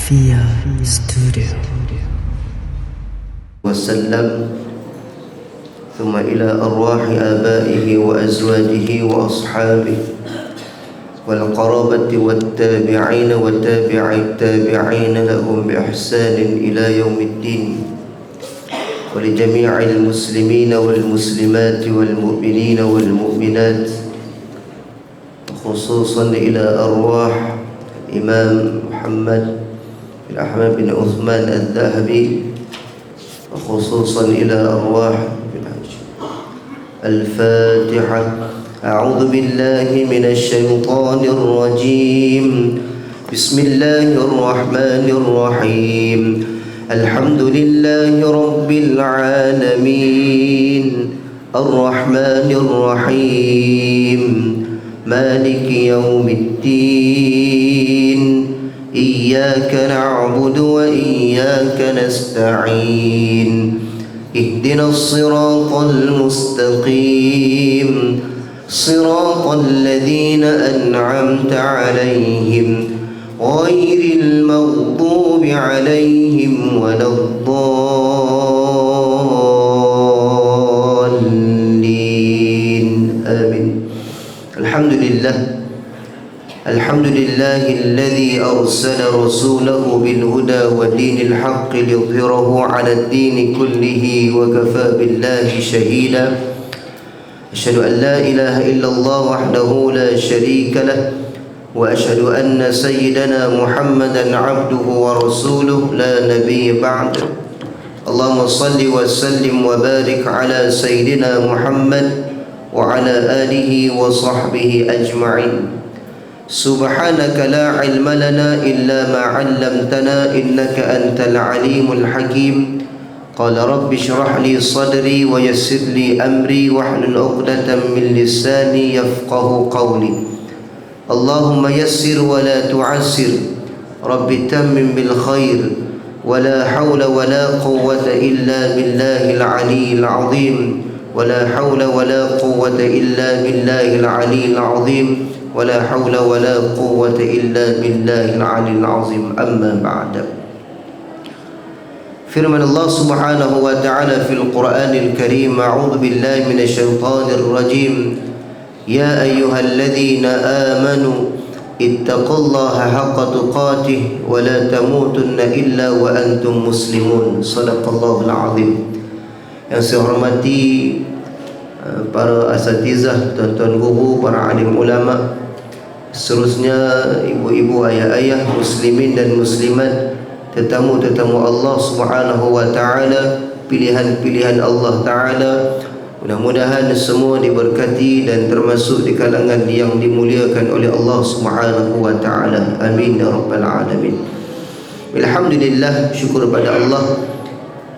Fia Studio. وسلم ثم إلى أرواح آبائه وأزواجه وأصحابه والقرابة والتابعين وتابع التابعين لهم بإحسان إلى يوم الدين ولجميع المسلمين والمسلمات والمؤمنين والمؤمنات خصوصا إلى أرواح الإمام محمد بن أحمد بن عثمان الذهبي وخصوصا إلى أرواح الفاتحة. أعوذ بالله من الشيطان الرجيم. بسم الله الرحمن الرحيم. الحمد لله رب العالمين الرحمن الرحيم مالك يوم الدين إياك نعبد وإياك نستعين اهدنا الصراط المستقيم صراط الذين أنعمت عليهم غير المغضوب عليهم ولا الضالين آمين. الحمد لله الذي أرسل رسوله بالهدى ودين الحق ليظهره على الدين كله وكفى بالله شهيدا. أشهد أن لا إله إلا الله وحده لا شريك له وأشهد أن سيدنا محمدا عبده ورسوله لا نبي بعده. اللهم صل وسلم وبارك على سيدنا محمد وعلى آله وصحبه أجمعين. سبحانك لا علم لنا إلا ما علمتنا إنك أنت العليم الحكيم. قال رب اشرح لي صدري ويسر لي أمري واحلل عقدة من لساني يفقه قولي. اللهم يسر ولا تعسر رب تمم بالخير ولا حول ولا قوة إلا بالله العلي العظيم ولا حول ولا قوة إلا بالله العلي العظيم ولا حول ولا قوة إلا بالله العلي العظيم. أما بعد. Firman Allah Subhanahu wa ta'ala fil Qur'anil Karim. A'udzu billahi minasy syaithanir rajim. Ya ayyuhalladzina amanu ittaqullaha haqqa tuqatih wa la tamutunna illa wa antum muslimun. Shadaqallahul azim. Yang saya hormati para asatizah, tuan-tuan guru, para alim ulama, seterusnya ibu-ibu, ayah-ayah, muslimin dan muslimat, tetamu-tetamu Allah Subhanahu wa ta'ala, pilihan-pilihan Allah ta'ala. Mudah-mudahan semua diberkati dan termasuk di kalangan yang dimuliakan oleh Allah Subhanahu wa ta'ala. Amin ya rabbal alamin. Alhamdulillah, syukur pada Allah,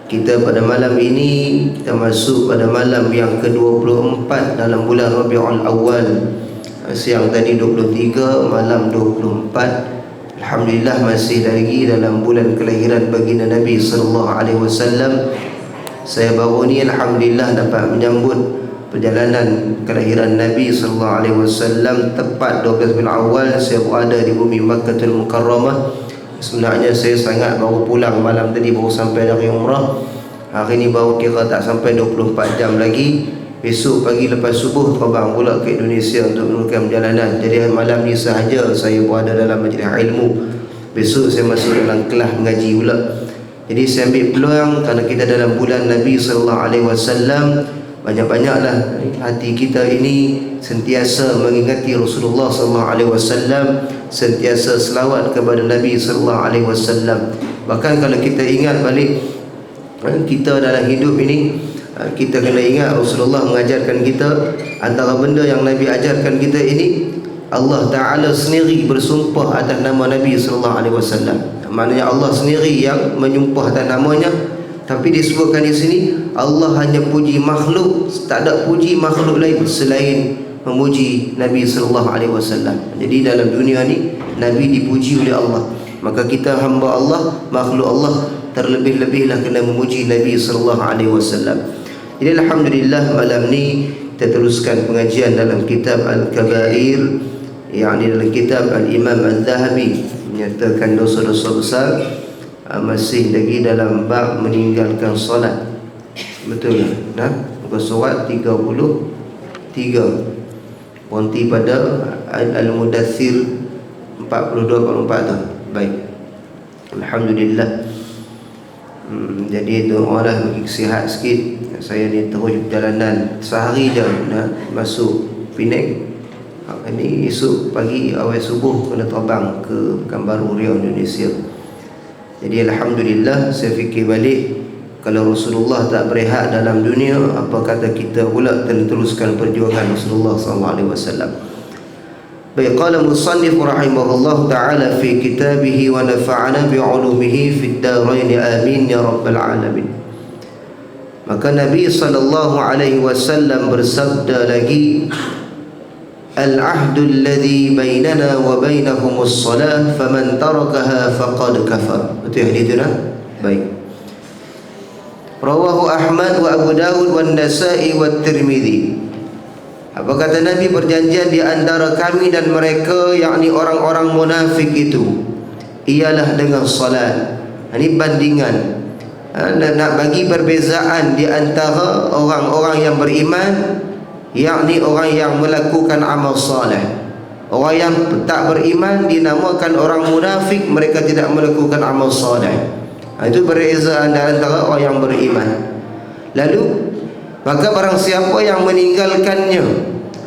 kita pada malam ini kita masuk pada malam yang ke-24 dalam bulan Rabiul Awal. Siang tadi 23, malam 24. Alhamdulillah masih lagi dalam bulan kelahiran baginda Nabi sallallahu alaihi wasallam. Saya baru ni alhamdulillah dapat menyambut perjalanan kelahiran Nabi sallallahu alaihi wasallam tepat 12 bulan awal. Saya berada di bumi Makkahul Mukarramah. Sebenarnya saya sangat baru pulang malam tadi, baru sampai dari umrah. Hari ni baru kira tak sampai 24 jam lagi. Besok pagi lepas subuh terbang pula ke Indonesia untuk meneruskan perjalanan. Jadi malam ni sahaja saya berada dalam majlis ilmu. Besok saya masuk dalam kelas mengaji pula. Jadi saya ambil peluang kerana kita dalam bulan Nabi sallallahu alaihi wasallam, banyak-banyaklah hati kita ini sentiasa mengingati Rasulullah sallallahu alaihi wasallam, sentiasa selawat kepada Nabi sallallahu alaihi wasallam. Bahkan kalau kita ingat balik kita dalam hidup ini, kita kena ingat Rasulullah mengajarkan kita, antara benda yang Nabi ajarkan kita ini, Allah Ta'ala sendiri bersumpah atas nama Nabi sallallahu alaihi wasallam. Maknanya Allah sendiri yang menyumpah atas namanya. Tapi disebutkan di sini Allah hanya puji makhluk, tak ada puji makhluk lain selain memuji Nabi sallallahu alaihi wasallam. Jadi dalam dunia ni Nabi dipuji oleh Allah. Maka kita hamba Allah, makhluk Allah, terlebih-lebihlah kena memuji Nabi sallallahu alaihi wasallam. Jadi alhamdulillah malam ni kita teruskan pengajian dalam kitab Al-Kabair, yakni dalam kitab Al-Imam Al-Zahabi, menyatakan dosa-dosa besar, masih lagi dalam bab meninggalkan solat. Betul tak? Nah, muka surat 33. Berhenti pada Al-Mudaththir 42-44 tu. Baik. Alhamdulillah. Jadi doa lah bagi sihat sikit. Saya ni terus perjalanan sehari je nak masuk Penang. Ini esok pagi awal subuh kena terbang ke Pekanbaru, Riau, Indonesia. Jadi alhamdulillah, saya fikir balik, kalau Rasulullah tak berehat dalam dunia, apa kata kita pula teruskan perjuangan Rasulullah SAW. Baik, qala musannif rahimahullah ta'ala fi kitabih wa nafa'ana bi'ulumihi fid darain amin ya rabbal alamin. Maka Nabi SAW bersabda lagi, al-ahdu alladhi bainana wa bainahumus salah faman tarakaha faqad kafar. Betul hadis tu nah? Baik. Rawahu Ahmad wa Abu Dawud wa Nasa'i wa Tirmidzi. Apa kata Nabi? Perjanjian di antara kami dan mereka, yakni orang-orang munafik itu, ialah dengan salat. Ini bandingan. Nak bagi perbezaan di antara orang-orang yang beriman, yakni orang yang melakukan amal saleh. Orang yang tak beriman dinamakan orang munafik, mereka tidak melakukan amal saleh. Itu perbezaan antara orang yang beriman. Lalu, maka barang siapa yang meninggalkannya,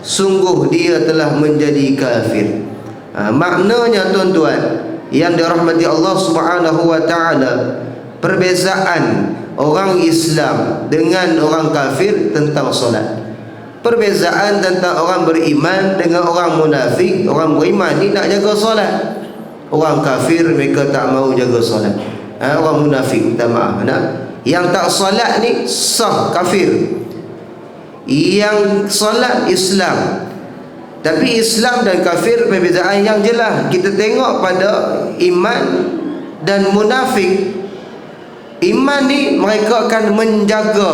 sungguh dia telah menjadi kafir. Maknanya tuan-tuan yang dirahmati Allah Subhanahu wa taala, perbezaan orang Islam dengan orang kafir tentang solat. Perbezaan tentang orang beriman dengan orang munafik. Orang beriman ni nak jaga solat, orang kafir mereka tak mau jaga solat. Orang munafik, minta maaf, yang tak solat ni sah kafir, yang solat Islam. Tapi Islam dan kafir perbezaan yang jelas. Kita tengok pada iman dan munafik. Iman ni mereka akan menjaga,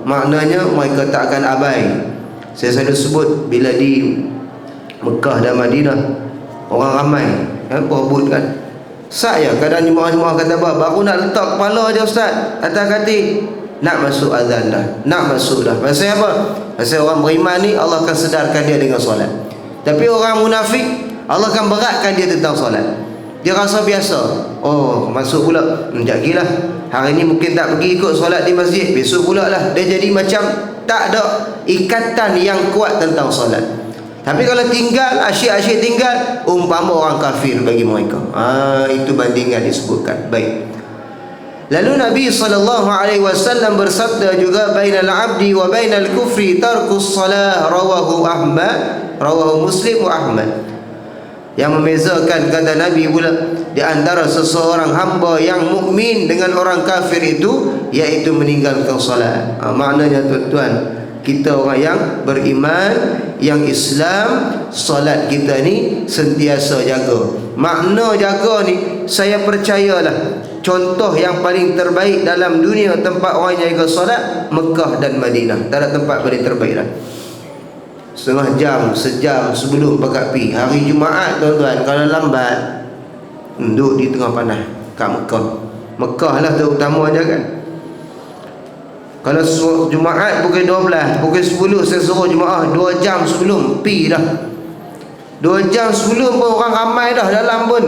maknanya mereka tak akan abai. Saya selalu sebut, bila di Mekah dan Madinah orang ramai berebut kan. Saya kadang jemaah-jemaah kata, baru nak letak kepala je ustaz atas katil, nak masuk azan dah, nak masuk dah. Pasal apa? Pasal orang beriman ni Allah akan sedarkan dia dengan solat. Tapi orang munafik, Allah akan beratkan dia tentang solat. Dia rasa biasa. Oh, masuk pula, sekejap lagi lah, hari ni mungkin tak pergi ikut solat di masjid, besok pula lah. Dia jadi macam tak ada ikatan yang kuat tentang solat. Tapi kalau tinggal, asyik-asyik tinggal, umpama orang kafir bagi mereka. Itu bandingan disebutkan. Baik. Lalu Nabi SAW bersabda juga, bainal abdi wa bainal kufri tarkus salah, rawahu Ahmad, rawahu Muslim wa Ahmad. Yang membezakan, kata Nabi pula, di antara seseorang hamba yang mukmin dengan orang kafir itu, iaitu meninggalkan salat. Maknanya tuan-tuan, kita orang yang beriman, yang Islam, solat kita ni sentiasa jaga. Makna jaga ni, saya percayalah, contoh yang paling terbaik dalam dunia tempat orang jaga solat, Mekah dan Madinah. Tak ada tempat paling terbaik lah. Setengah jam, sejam sebelum pakat pi. Hari Jumaat tuan-tuan, kalau lambat, duduk di tengah panas kat Mekah. Mekah lah terutamanya kan. Kalau Jumaat pukul 12, pukul 10 saya suruh jemaah 2 jam sebelum pi dah. 2 jam sebelum pun orang ramai dah dalam pun.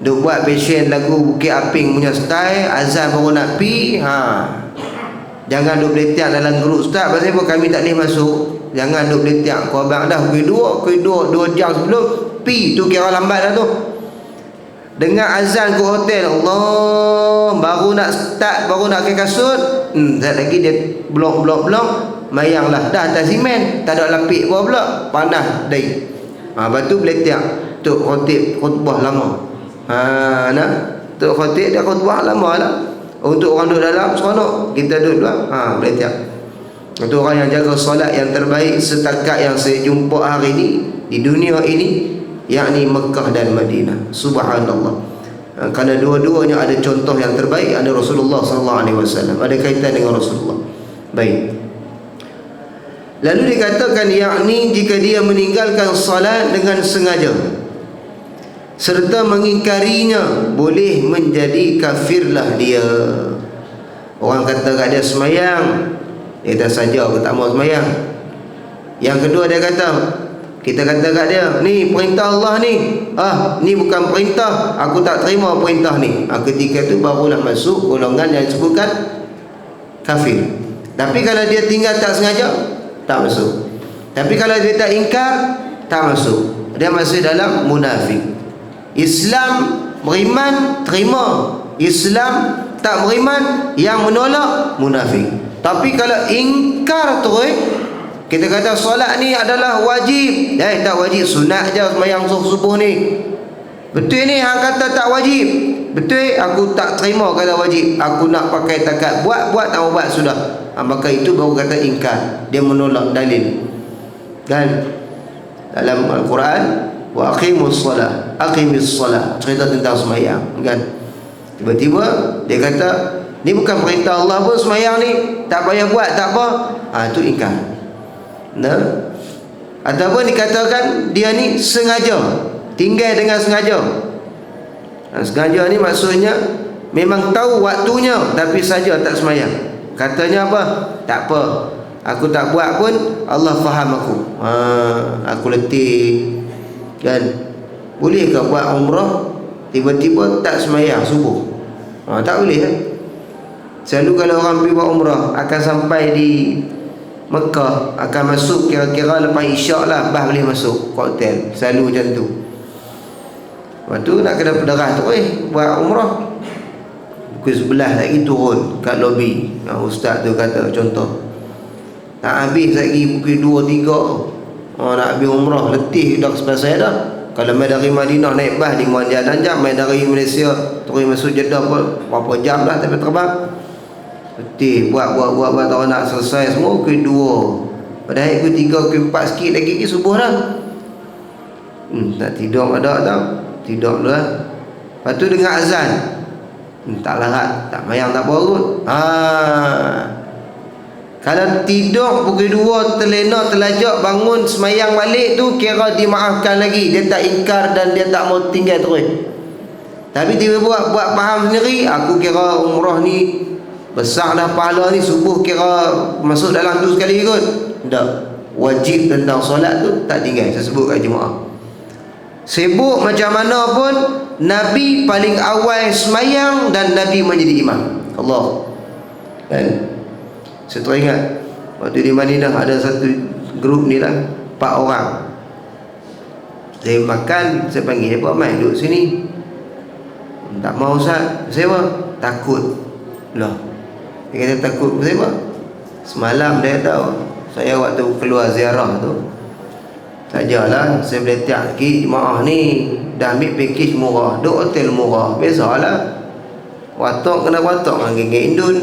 Duk buat passion lagu Bukit Aping punya style, azan baru nak pi. Jangan duk beletiak dalam grup, ustaz pasal apa kami tak boleh masuk. Jangan duk beletiak, kau abang dah pukul 2 jam sebelum pi, tu kira lambat dah tu. Dengar azan ke hotel, Allah, baru nak start, baru nak ke kasut, sekejap lagi dia blok, mayanglah dah atas simen, tak ada lapik pula, panas dah. Lepas tu beletiak, tok khotib khutbah lama. Tok khotib dia khutbah lama lah. Untuk orang duduk dalam seronok, kita duduk luar, beletiak. Untuk orang yang jaga solat yang terbaik setakat yang saya jumpa hari ini di dunia ini, yakni Mekah dan Madinah. Subhanallah. Kerana dua-duanya ada contoh yang terbaik, ada Rasulullah SAW, ada kaitan dengan Rasulullah. Baik. Lalu dikatakan, yakni jika dia meninggalkan salat dengan sengaja. serta mengingkarinya, boleh menjadi kafirlah dia. Orang kata kat dia semayang, dia tak saja aku tak mau semayang. Yang kedua dia kata, kita kata kat dia, ni perintah Allah ni, ni bukan perintah, aku tak terima perintah ni. Ketika tu barulah masuk golongan yang disebutkan kafir. Tapi kalau dia tinggal tak sengaja, tak masuk. Tapi kalau dia tak ingkar, tak masuk. Dia masih dalam munafik. Islam beriman, terima. Islam tak beriman, yang menolak, munafik. Tapi kalau ingkar terus, kita kata solat ni adalah wajib, tak wajib, sunat je sembahyang subuh ni. Betul ni hang kata tak wajib. Betul, aku tak terima kata wajib. Aku nak pakai takat buat tak mau buat sudah. Maka itu baru kata ingkar. Dia menolak dalil. Kan dalam Al-Quran, wa aqimus solah, aqimis solah, cerita tentang sembahyang, kan. Tiba-tiba dia kata, ni bukan perintah Allah pun sembahyang ni, tak payah buat, tak apa. Itu ingkar. Nah, ataupun dikatakan dia ni sengaja, tinggal dengan sengaja. Sengaja ni maksudnya memang tahu waktunya tapi saja tak sembahyang. Katanya apa? Tak apa, aku tak buat pun Allah faham aku. Aku letih, kan. Boleh ke buat umrah tiba-tiba tak sembahyang subuh? Tak boleh, kan. Selalu kalau orang pergi buat umrah akan sampai di Mekah, akan masuk kira-kira lepas isyak lah, bah boleh masuk ke hotel. Selalu macam tu. Lepas tu nak kena pederah tu, buat umrah pukul 11 lagi turun kat lobi. Ustaz tu kata contoh, nak habis lagi pukul 2-3, nak habis umrah, letih dah selesai dah. Kalau main dari Madinah naik bas 5 jam, main dari Malaysia terus masuk Jeddah berapa jam dah tapi terbang. Letih, buat tahu nak selesai semua pukul 2. Padahal pukul 3, pukul 4 sikit lagi subuh dah. Tak tidur ada tau. Tidur dulu lah. Lepas tu dengar azan. Tak larat, tak mayang, tak apa kot. Kalau tidur pukul 2 terlena, terlajak, bangun semayang balik tu kira dimaafkan lagi. Dia tak ingkar dan dia tak mau tinggal terus. Tapi tiba-tiba buat faham sendiri, aku kira umrah ni besar dah pahala ni, subuh kira masuk dalam tu sekali kot. Tak. Wajib tentang solat tu tak tinggal. Saya sebut kat jemaah, sibuk macam mana pun, Nabi paling awal semayang dan Nabi menjadi imam. Allah. Dan saya teringat waktu di Madinah ada satu grup ni lah, 4 orang. Saya makan, saya panggil dia, mai duduk sini. Tak mau Ustaz. Saya apa? Takut. Lah, dia kata takut. Saya apa? Semalam dia tahu saya waktu keluar ziarah tu, sajalah saya boleh tiap lagi jemaah ni dah ambil pakej murah, duk hotel murah. Biasalah, watok kena watok dengan geng Indun.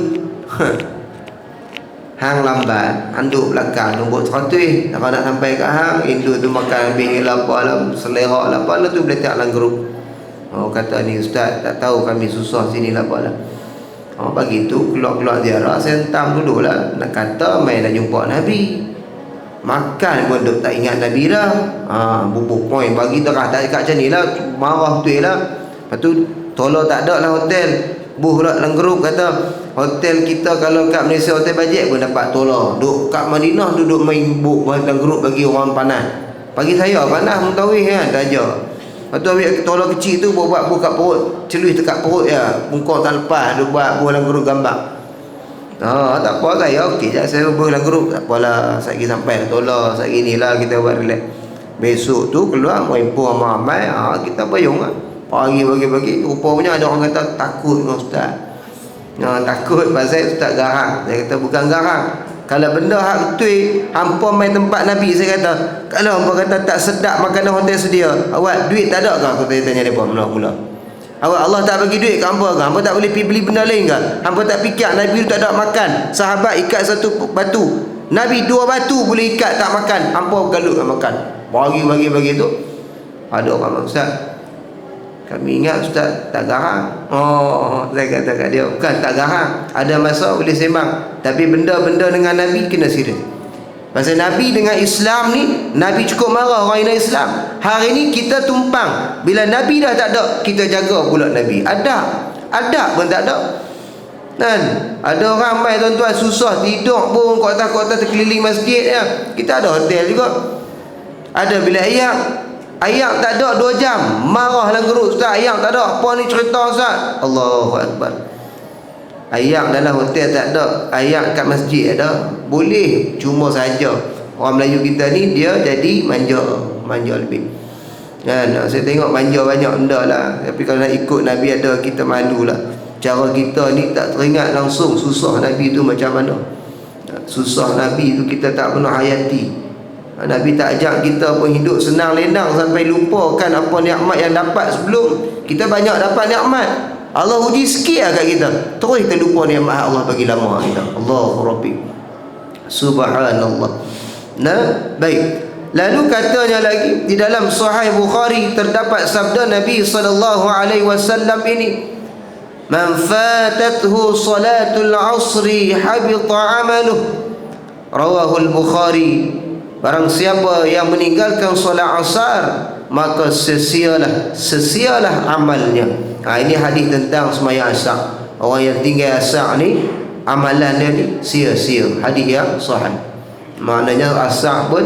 Hang lambat, anduk belakang tunggu 100. Kalau nak sampai kat hang, Indun tu makan habis apa lah, selera lah apa lah tu boleh tiap dalam grup. Kata ni Ustaz tak tahu kami susah sini lah apa lah. Pagi tu keluar-keluar ziarah, saya hentam dulu lah. Nak kata main dah jumpa Nabi, makan pun duk tak ingat Nabi dah. Bubuk poin bagi terah tak cakap macam ni lah, marah betul lah. Lepas tu tolong tak ada lah hotel. Buh lah dalam grup kata, hotel kita kalau kat Malaysia hotel bajet pun dapat tolong. Duk kat Madinah duduk main buh dalam grup bagi orang panas. Pagi saya panas mengtawih kan, tak aja. Lepas tu ambil tolong kecil tu buat buh kat perut, celui dekat perut ya, bungkuk tak lepas, duk buat buh dalam grup gambar. Tak apa saya okey je, saya buh dalam grup, tak apalah, satgi sampai tolong, satgi ni lah kita buat relax. Besok tu keluar mempuh ramai, kita bayung lah. Pagi bagi-bagi, rupanya ada orang kata takut dengan Ustaz. Takut pasal Ustaz garang. Saya kata bukan garang. Kalau benda hak betul, hampa main tempat Nabi, saya kata, kalau hampa kata tak sedap makanan hotel sedia, awak duit tak ada ke? Aku tanya dia mula-mula. Awak Allah tak bagi duit ke hampa ke? Hampa tak boleh pergi beli benda lain ke? Hampa tak fikir Nabi tu tak ada makan, sahabat ikat satu batu, Nabi 2 batu boleh ikat tak makan, hampa galut tak makan. Bagi tu ada orang, Ustaz kami ingat Ustaz tak garang. Saya kata kat dia, bukan tak garang, ada masa boleh sembang, tapi benda-benda dengan Nabi kena serius. Pasal Nabi dengan Islam ni, Nabi cukup marah orang yang Islam. Hari ni kita tumpang. Bila Nabi dah tak ada, kita jaga pula Nabi. Adab pun tak ada. Kan? Ada orang ramai tuan-tuan susah tidur pun kota-kota terkeliling masjid ya. Kita ada hotel juga. Ada bila ayak tak ada 2 jam, marah dalam grup, ustaz ayak tak ada. Apa ni cerita ustaz? Allahu Akbar. Ayak dalam hotel tak ada, ayak kat masjid ada. Boleh, cuma saja orang Melayu kita ni dia jadi manja lebih. Kan, saya tengok manja banyak benda lah. Tapi kalau nak ikut Nabi ada, kita malu lah. Cara kita ni tak teringat langsung susah Nabi tu macam mana. Susah Nabi tu kita tak pernah hayati. Nabi tak ajak kita pun hidup senang lenang sampai lupakan apa nikmat yang dapat sebelum. Kita banyak dapat nikmat, Allah uji sikit lah kat kita, terus kita lupa nikmat Allah bagi lama kita. Allahu Rabbi, subhanallah. Nah, baik. Lalu katanya lagi di dalam Sahih Bukhari terdapat sabda Nabi SAW ini, man fatathu salatul asri habita amaluh. Rawahul Bukhari. Barang siapa yang meninggalkan solat asar, maka sesialah amalnya. Ini hadis tentang sembahyang asar. Orang yang tinggal asar ni, amalan dia ni sia-sia. Hadis yang sahih. Maknanya asar pun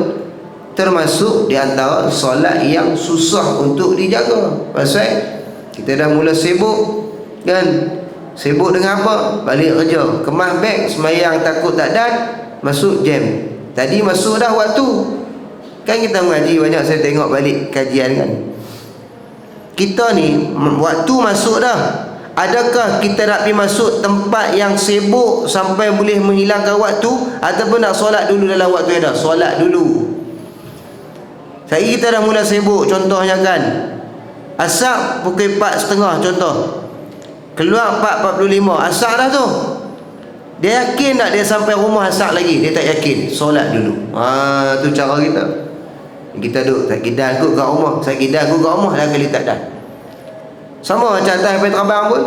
termasuk di antara solat yang susah untuk dijaga. Pasal kita dah mula sibuk, kan? Sibuk dengan apa? Balik kerja, kemas beg, sembahyang takut tak dan masuk jam. Tadi masuk dah waktu. Kan kita mengaji banyak, saya tengok balik kajian kan. Kita ni waktu masuk dah. Adakah kita nak pergi masuk tempat yang sibuk sampai boleh menghilangkan waktu, ataupun nak solat dulu dalam waktu yang dah? Solat dulu. Saya kita dah mula sibuk, contohnya kan, asar pukul 4.30 contoh, keluar 4.45, asar dah tu. Dia yakin tak dia sampai rumah asar lagi? Dia tak yakin, solat dulu. Tu cara kita. Kita duduk tak kidan kot kat rumah, saya kidan kot kat rumah dah kali tak dah. Sama macam atas Petrabang pun,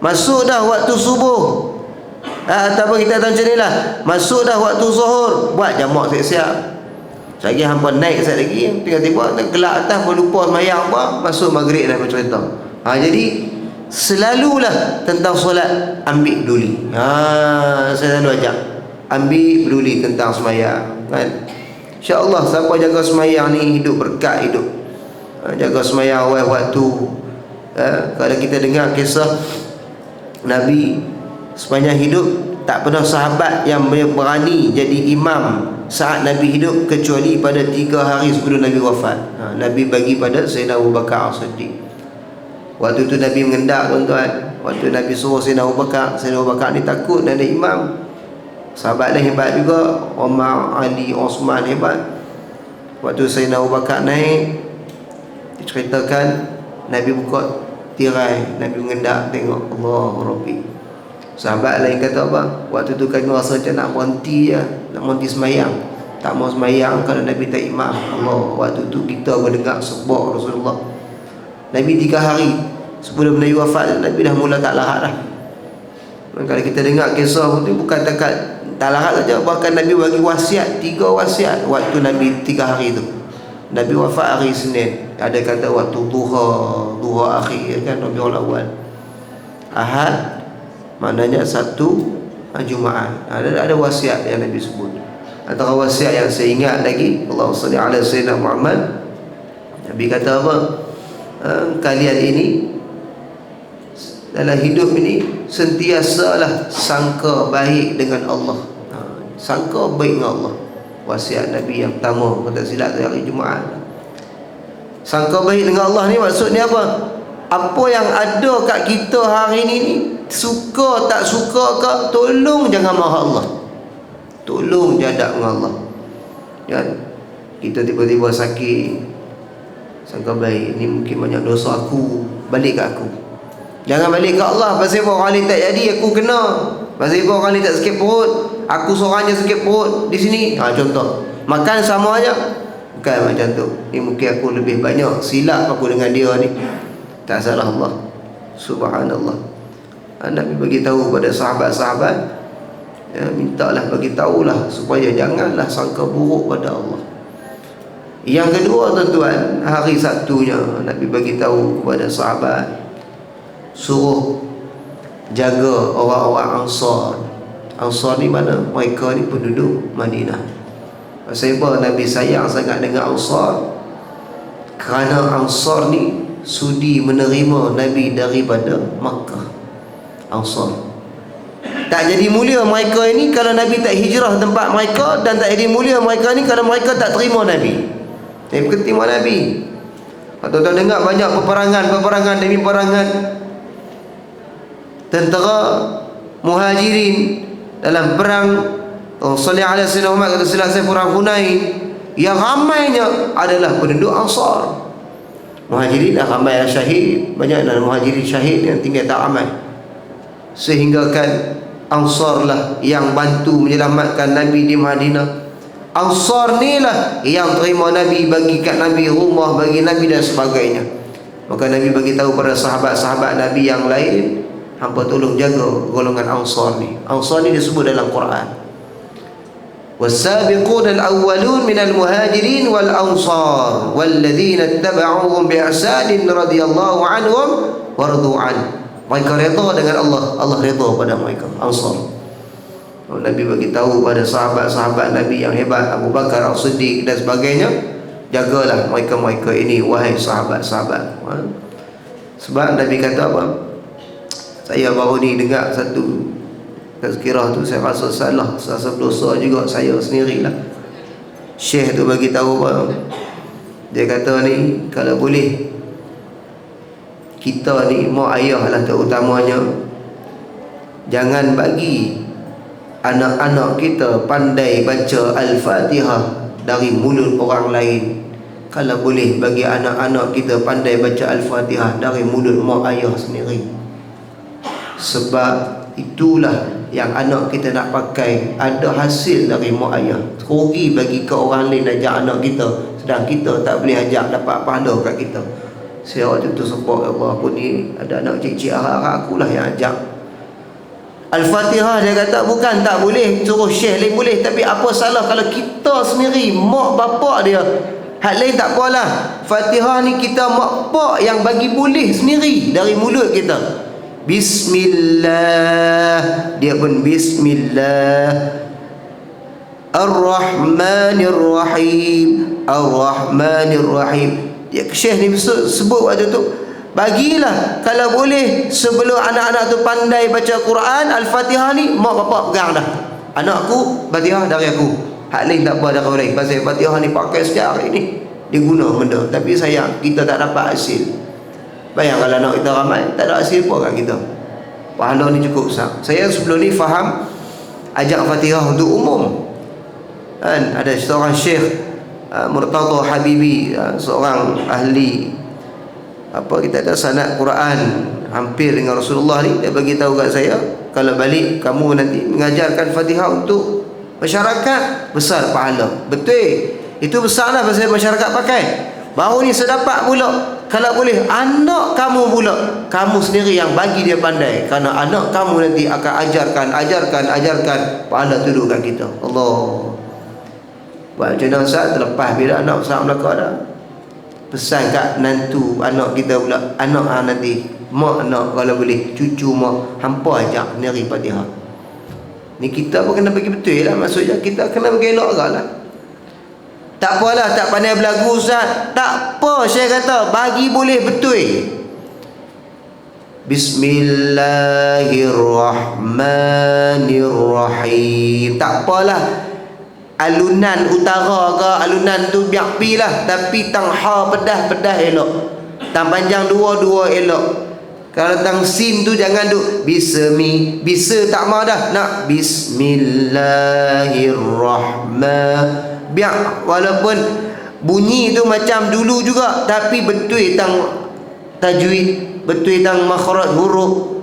masuk dah waktu subuh, ataupun kita tahu macam ni lah, masuk dah waktu zuhur, buat jamak siap-siap. Lagi hampa naik sekejap lagi, tiba-tiba gelap atas pun lupa semayang apa, masuk maghrib dah macam cerita. Jadi selalulah tentang solat ambil peduli. Saya selalu ajak ambil peduli tentang semayang, kan? InsyaAllah siapa jaga semayang ni hidup berkat hidup. Jaga semayang awal waktu. Kalau kita dengar kisah Nabi sepanjang hidup, tak pernah sahabat yang berani jadi imam saat Nabi hidup kecuali pada 3 hari sebelum Nabi wafat. Nabi bagi pada Sayyidina Abu Bakar As-Siddiq. Waktu tu Nabi mengendak tuan-tuan. Waktu Nabi suruh Sayyidina Abu Bakar ni takut dan ada imam. Sahabat lain hebat juga, Umar, Ali, Osman hebat. Waktu Sayyidina Abu Bakar naik, diceritakan Nabi buka tirai, Nabi mengendak tengok, Allahu Rabbi. Sahabat lain kata apa? Waktu tu kami rasa macam nak berhenti je, nak berhenti semayang, tak mau semayang kalau Nabi tak imam. Allah, waktu tu kita mendengar sebab Rasulullah. Nabi 3 hari sebelum Nabi wafat, Nabi dah mula tak larat dah. Kalau kita dengar kisah tu, bukan tak larat saja, bahkan Nabi bagi wasiat, 3 wasiat waktu Nabi 3 hari tu. Nabi wafat hari Senin, ada kata waktu duha akhir kan, Rabiul Awal, Ahad, maknanya satu Jumaat. Ada wasiat yang Nabi sebut. Antara wasiat yang saya ingat lagi, Allahumma salli ala Sayyidina Muhammad, Nabi kata apa? Kalian ini dalam hidup ini sentiasalah sangka baik dengan Allah. Sangka baik dengan Allah. Wasiat Nabi yang pertama, kalau tak silap hari Jumaat. Sangka baik dengan Allah ni maksudnya apa? Apa yang ada kat kita hari ni, suka tak suka ke, tolong jangan marah Allah. Tolong jadak dengan Allah. Kan? Kita tiba-tiba sakit, sangka baik, ni mungkin banyak dosa aku, balik kat aku. Jangan balik kat Allah. Pasal orang lain tak jadi, aku kena. Pasal orang lain tak sakit perut, aku seorang je sakit perut di sini. Contoh, makan sama aja, bukan macam tu. Ni mungkin aku lebih banyak silap aku dengan dia ni. Tak salah Allah. Subhanallah. Nabi bagi tahu pada sahabat-sahabat, Ya, mintalah, bagi tahulah supaya janganlah sangka buruk pada Allah. Yang kedua tuan-tuan, hari Sabtunya Nabi bagi tahu kepada sahabat, suruh jaga orang-orang Ansar. Ansar ni mana? Mereka ni penduduk Madinah. Pasal apa Nabi sayang sangat dengan Ansar? Kerana Ansar ni sudi menerima Nabi daripada Makkah. Ansar tak jadi mulia mereka ini kalau Nabi tak hijrah tempat mereka, dan tak jadi mulia mereka ni kalau mereka tak terima Nabi. Tapi terima Nabi. Tuan-tuan dengar banyak peperangan demi peperangan tentera Muhajirin dalam perang Sallallahu alaihi wasallam kata selesai perang Hunain, yang ramainya adalah penduduk Ansar. Muhajirin dah ramai yang syahid, banyak dalam Muhajirin syahid, yang tinggal tak ramai. Sehingga kan Ansar lah yang bantu menyelamatkan Nabi di Madinah. Ansar ni lah yang terima Nabi, bagi kat Nabi rumah, bagi Nabi dan sebagainya. Maka Nabi bagi tahu pada sahabat-sahabat Nabi yang lain, hampa tolong jaga golongan Ansar ni. Ansar ni disebut dalam Quran, was-sabiqun al-awwalun minal muhajirin wal ansar walladzina ittaba'uuhum bi ihsanin radhiyallahu anhum wa radu an. Mereka redha dengan Allah, Allah redha pada mereka, Ansar. Nabi bagi tahu pada sahabat-sahabat Nabi yang hebat, Abu Bakar As-Siddiq dan sebagainya, jagalah mereka-mereka ini wahai sahabat-sahabat. Sebab Nabi kata apa? Saya baru ni dengar satu tazkirah tu, saya rasa salah, rasa berdosa juga saya sendirilah. Syekh tu bagi tahu apa? Dia kata ni, kalau boleh kita ni mak ayah lah terutamanya, jangan bagi anak-anak kita pandai baca Al-Fatihah dari mulut orang lain. Kalau boleh bagi anak-anak kita pandai baca Al-Fatihah dari mulut mak ayah sendiri. Sebab itulah yang anak kita nak pakai, ada hasil dari mak ayah. Rugi bagi ke orang lain ajak anak kita, sedang kita tak boleh ajak dapat pahala kat kita. Saya waktu tu sebab Allah, aku ni ada anak cik-cik harap akulah yang ajak Al-Fatihah. Dia kata bukan tak boleh suruh syekh lain boleh, tapi apa salah kalau kita sendiri, mak bapak dia, hak lain tak apalah. Fatihah ni kita mak pak yang bagi boleh sendiri dari mulut kita. Bismillah, dia pun Bismillah Ar-Rahmanir-Rahim, Ar-Rahmanir-Rahim. Dia Syekh ni sebut waktu tu, bagilah kalau boleh sebelum anak-anak tu pandai baca Quran, Al-Fatihah ni mak bapak pegang dah. Anakku Fatihah dari aku, hak lain tak apa dari orang lain. Pasal Fatihah ni pakai setiap hari ni, dia guna benda. Tapi sayang kita tak dapat hasil. Bayang kalau anak kita ramai, tak ada hasil apa kat kita. Pahala ni cukup besar. Saya sebelum ni faham ajak Fatihah untuk umum kan. Ada seorang Syekh Murtada Habibi, seorang ahli apa kita ada sanad Quran hampir dengan Rasulullah ni, dia bagi tahu kat saya, kalau balik kamu nanti mengajarkan Fatihah untuk masyarakat, besar pahala. Betul, itu besarlah pasal masyarakat pakai. Baru ni saya dapat pula, kalau boleh anak kamu pula, kamu sendiri yang bagi dia pandai, kerana anak kamu nanti akan ajarkan pahala tu duduk kat kita. Allah. Buat macam mana Ustaz? Terlepas bila anak Ustaz Melaka dah, pesan kat nantu anak kita pula, anak nanti mak anak kalau boleh cucu mak hampa ajak nari Fatihah. Ni kita pun kena bagi betul lah, maksudnya kita kena bagi elok lah. Tak apalah tak pandai berlagu Ustaz, tak apa, saya kata bagi boleh betul. Bismillahirrahmanirrahim. Tak apalah alunan utara ke alunan tu biar pi lah, tapi tang ha pedah elok, tang panjang dua elok. Kalau tang sin tu jangan duk bisa tak mau dah, nak bismillahirrahman. Biar walaupun bunyi tu macam dulu juga, tapi betul tang tajwid, betul tang makhraj huruf.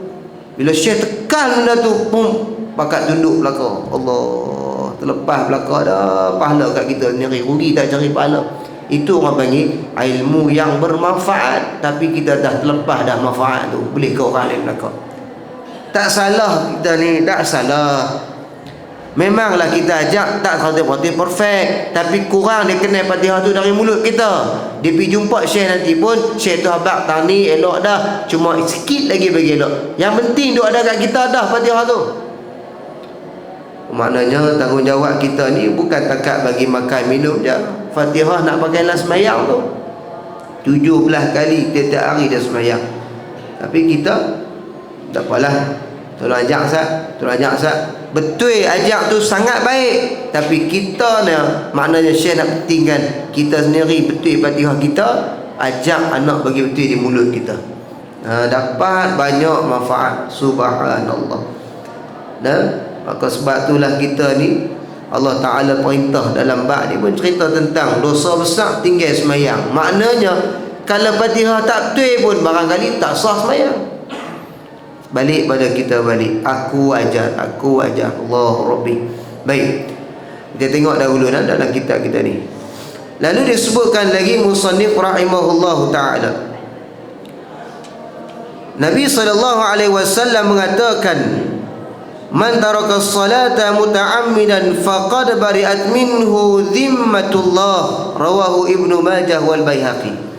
Bila syekh tekan benda tu, pum, pakat tunduk belakang. Allah, terlepas belakang dah pahala kat kita sendiri. Rugi tak cari pahala. Itu orang panggil ilmu yang bermanfaat, tapi kita dah terlepas dah manfaat tu, boleh ke orang lain belakang. Tak salah kita ni, tak salah. Memanglah kita ajak tak 100% perfect, tapi kurang dia kenal Fatihah tu dari mulut kita. Dia pergi jumpa Syekh nanti pun, Syekh tu habaq tani elok dah, cuma sikit lagi bagi elok. Yang penting duk ada kat kita dah Fatihah tu. Maknanya tanggungjawab kita ni bukan takat bagi makan minum je. Fatihah nak pakai dalam semayang tu 17 kali tiap-tiap hari dia semayang. Tapi kita tak apalah, tolong ajak Ustaz. Betul ajak tu sangat baik, tapi kita ni maknanya Syekh nak pentingkan kita sendiri betul Fatihah kita, ajak anak bagi betul di mulut kita. Dapat banyak manfaat. Subhanallah. Maka sebab itulah kita ni Allah Ta'ala perintah dalam bab ni pun cerita tentang dosa besar tinggal semayang. Maknanya kalau Fatihah tak betul pun barangkali tak sah semayang. Balik pada kita balik. Aku ajar Allah Rabbi. Baik, kita tengok dahulu dalam kitab kita ni. Lalu disebutkan lagi musannif rahimahullahu ta'ala, Nabi SAW mengatakan, man taraka as-salata muta'ammidan faqad bari'at minhu dhimmatullah. Rawahu Ibnu Majah wal Baihaqi.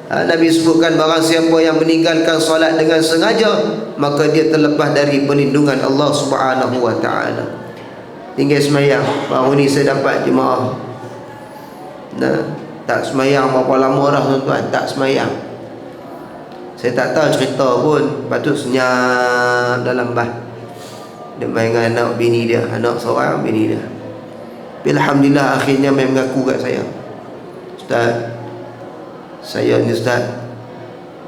Nabi sebutkan barang siapa yang meninggalkan solat dengan sengaja, maka dia terlepas dari perlindungan Allah Subhanahu wa ta'ala. Tinggal semayang. Baru ni saya dapat jemaah tak semayang berapa lama dah tuan-tuan, tak semayang. Saya tak tahu cerita pun, patut senyap dalam bah. Dia main dengan anak bini dia, anak seorang bini dia. Tapi alhamdulillah akhirnya main mengaku kat saya, Ustaz, saya ni Ustaz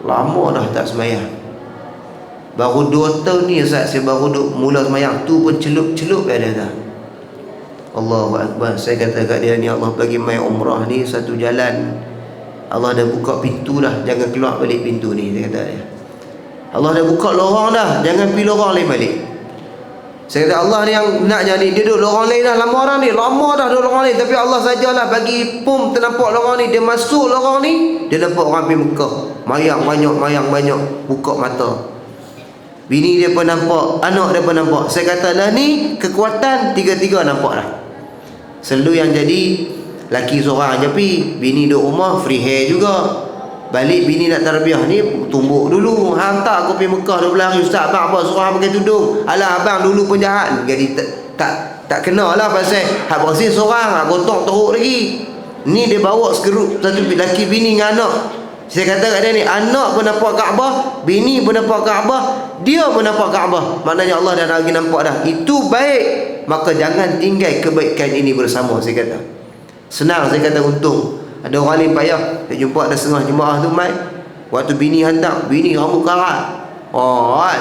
lama dah tak semayang. Baru 2 tahun ni Ustaz saya baru duk mula semayang. Tu pun celup-celup dia dah. Allahu Akbar. Saya kata kat dia ni, Allah bagi mai umrah ni satu jalan. Allah dah buka pintu dah, jangan keluar balik pintu ni. Saya kata dia, Allah dah buka lorong dah, jangan pergi lorong lain balik. Saya kata Allah ni yang nak jadi, dia duduk lorong lain dah lama dah ni, lama dah duduk lorong lain. Tapi Allah sajalah bagi pum ternampak lorong ni. Dia masuk lorong ni, dia nampak orang pergi Mekah, mayang banyak, buka mata. Bini dia pun nampak, anak dia pun nampak. Saya kata lah ni kekuatan tiga-tiga nampak dah. Selalu yang jadi laki seorang je pi, bini duduk rumah free hair juga. Balik bini nak tarbiyah ni tumbuk dulu. Hantar aku pergi Mekah 12 hari. Ustaz, abang apa suruh abang pakai tudung? Alah abang dulu pun jahat. Jadi tak kena lah pasal hak bersih seorang, gotong teruk lagi. Ni dia bawa sekerup satu laki bini dengan anak. Saya kata kat dia ni, anak pun nampak Kaabah, bini pun nampak Kaabah, dia pun nampak Kaabah. Maknanya Allah dah lagi nampak dah. Itu baik. Maka jangan tinggal kebaikan ini bersama. Saya kata senang, saya kata untung. Ada orang lain payah. Saya jumpa ada setengah jemaah tu mai, waktu bini hantar, bini rambut karat.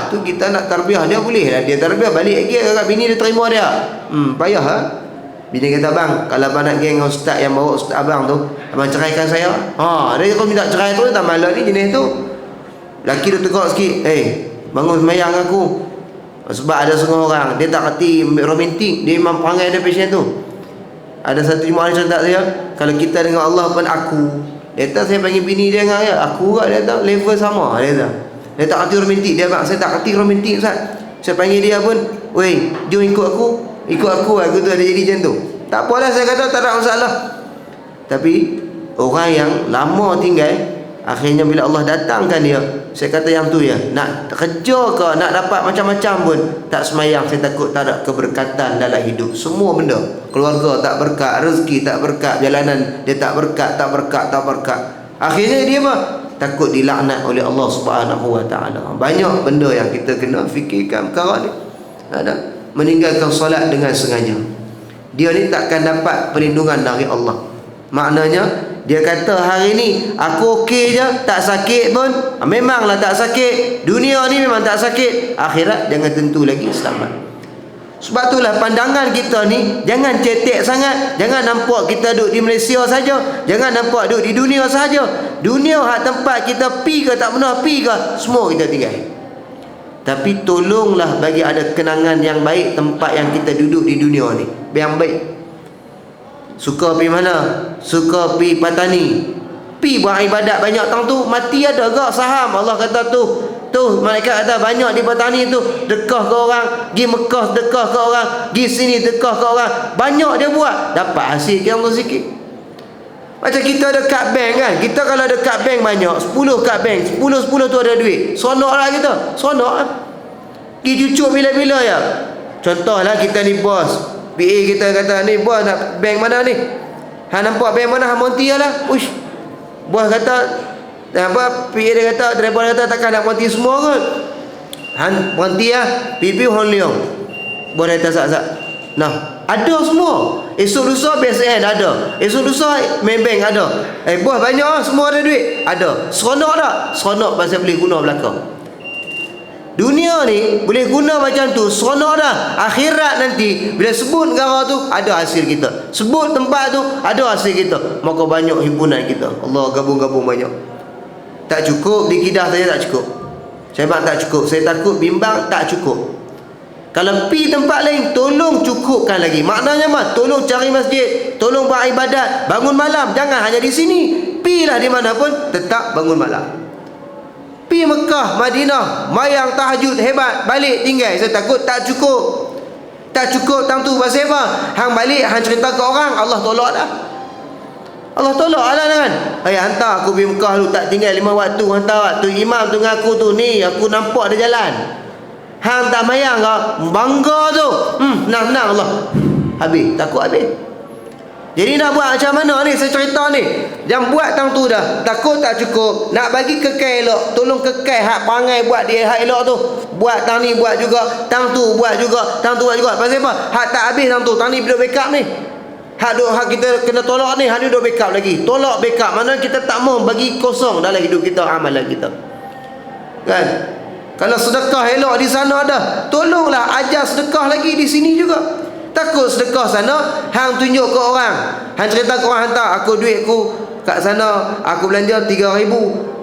Tu kita nak tarbiyah dia, boleh lah dia tarbiyah balik lagi kakak bini dia terima dia. Payah ha. Bini kata, bang, kalau abang nak geng dengan ustaz yang bawa ustaz abang tu, abang ceraikan saya. Dia kalau minta cerai tu tak malah ni jenis tu. Laki tu tegak sikit, bangun semayang aku. Sebab ada setengah orang dia tak kerti romantik, dia memang perangai dia passion tu. Ada satu jemaah cerita saya, kalau kita dengan Allah pun aku. Dia kata saya panggil bini dia dengan dia, aku juga. Dia kata level sama. Dia tak kerti romantik. Dia bang, saya tak kerti romantik Ustaz. Saya panggil dia pun, weh, jom ikut aku. Aku tu ada jadi macam tu. Tak apalah, saya kata tak ada masalah. Tapi orang yang lama tinggal, akhirnya bila Allah datangkan dia, saya kata yang tu ya, nak kerja ke, nak dapat macam-macam pun tak semayang. Saya takut tak ada keberkatan dalam hidup. Semua benda, keluarga tak berkat, rezeki tak berkat, jalanan dia tak berkat. Akhirnya dia apa? Takut dilaknat oleh Allah Subhanahu wa ta'ala. Banyak benda yang kita kena fikirkan perkara ni. Meninggalkan solat dengan sengaja, dia ni takkan dapat perlindungan dari Allah. Maknanya dia kata hari ni aku okey je, tak sakit pun. Memanglah tak sakit. Dunia ni memang tak sakit. Akhirat jangan tentu lagi selamat. Sebab itulah pandangan kita ni jangan cetek sangat. Jangan nampak kita duduk di Malaysia saja. Jangan nampak duduk di dunia saja. Dunia hak tempat kita pi ke tak pernah pi ke, semua kita tinggal. Tapi tolonglah bagi ada kenangan yang baik tempat yang kita duduk di dunia ni, yang baik. Suka pergi mana? Suka pergi Patani, pi buat ibadat banyak tang tu, mati ada gak saham. Allah kata tu Tu malaikat kata banyak di petani tu, dekah ke orang, pergi Mekah dekah ke orang, pergi sini dekah ke orang. Banyak dia buat, dapat hasil ke Allah sikit. Macam kita dekat bank kan, kita kalau dekat bank banyak, 10 kat bank, 10 tu ada duit, sonok lah kita, sonok lah. Pergi cucuk bila-bila ya. Contohlah kita ni bos, PA kita kata ni bos nak bank mana ni, hang nampak bank mana, hang monti lah. Uish, bos kata apa, PA dia kata, driver kata takkan nak monti semua kot, hang monti lah, pipi hon leong. Bos dia kata sak-sak, nah ada semua. Esok lusa BSN ada, esok lusa main bank ada. Bos banyak lah, semua ada duit, ada. Seronok tak? Seronok pasal boleh guna belakang. Dunia ni boleh guna macam tu, seronok dah. Akhirat nanti bila sebut negara tu ada hasil kita, sebut tempat tu ada hasil kita, maka banyak himpunan kita. Allah gabung-gabung banyak. Tak cukup di Kedah saja, tak cukup. Saya tak cukup, saya takut bimbang, tak cukup. Kalau pi tempat lain, tolong cukupkan lagi. Maknanya mah, tolong cari masjid, tolong buat ibadat, bangun malam. Jangan hanya di sini, pilah di mana pun tetap bangun malam. Pi Mekah, Madinah, mayang tahajud hebat, balik tinggal. Saya takut tak cukup. Tak cukup tang tu pasal apa? Hang balik, hang cerita ke orang, Allah tolak dah. Allah tolak lah kan. Hantar aku pergi Mekah lu, tak tinggal 5 waktu. Hantar waktu imam tu ngaku tu, ni aku nampak dia jalan. Hang tak mayang kau, bangga tu. Menang Allah. Habis, takut habis. Jadi nak buat macam mana ni, saya cerita ni. Jangan buat tang tu dah. Takut tak cukup. Nak bagi kekal elok, tolong kekal hak perangai buat dia hak elok tu. Buat tang ni buat juga, tang tu buat juga, tang tu buat juga. Pasal apa? Hak tak habis tang tu, tang ni duduk backup ni. Hak kita kena tolak ni, hak ni duduk backup lagi. Tolak backup, mana kita tak mau bagi kosong dalam hidup kita, amalan kita. Kan? Kalau sedekah elok di sana dah, tolonglah ajar sedekah lagi di sini juga. Takut sedekah sana, hang tunjuk ke orang, hang cerita ke orang, hantar aku duitku kat sana, aku belanja 3,000,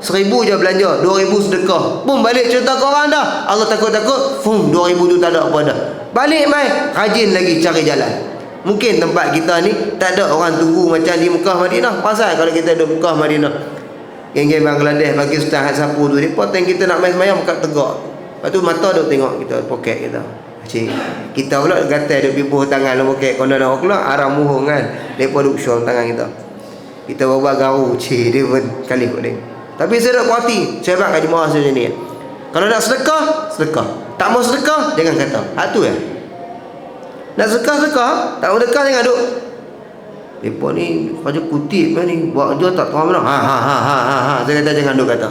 1,000 je belanja, 2,000 sedekah. Pun balik cerita ke orang dah. Allah takut-takut, 2,000 tu tak ada apa dah. Balik mai, rajin lagi cari jalan. Mungkin tempat kita ni tak ada orang tunggu macam di Mekah Madinah. Pasal kalau kita duduk Mekah Madinah, geng-geng Bangladesh, Pakistan, hak sapu tu, dia potong kita nak main semayang kat tegak. Lepas tu mata duk tengok kita, poket kita. Cik, kita pula gatal duk pipuh tangan dalam poket, kono nak keluar arah muhung kan. Depa duk show tangan kita. Kita bawa garu, cik dia pun kali kot dia. Tapi saya duk puati, saya bak kaji mahal macam ni. Kalau nak sedekah, sedekah. Tak mau sedekah, jangan kata. Hak tu ya. Nak sedekah, tak mau sedekah jangan duk. Mereka ni kerja kutip ni, buat kerja tak tahu mana. Saya kata jangan duk kata.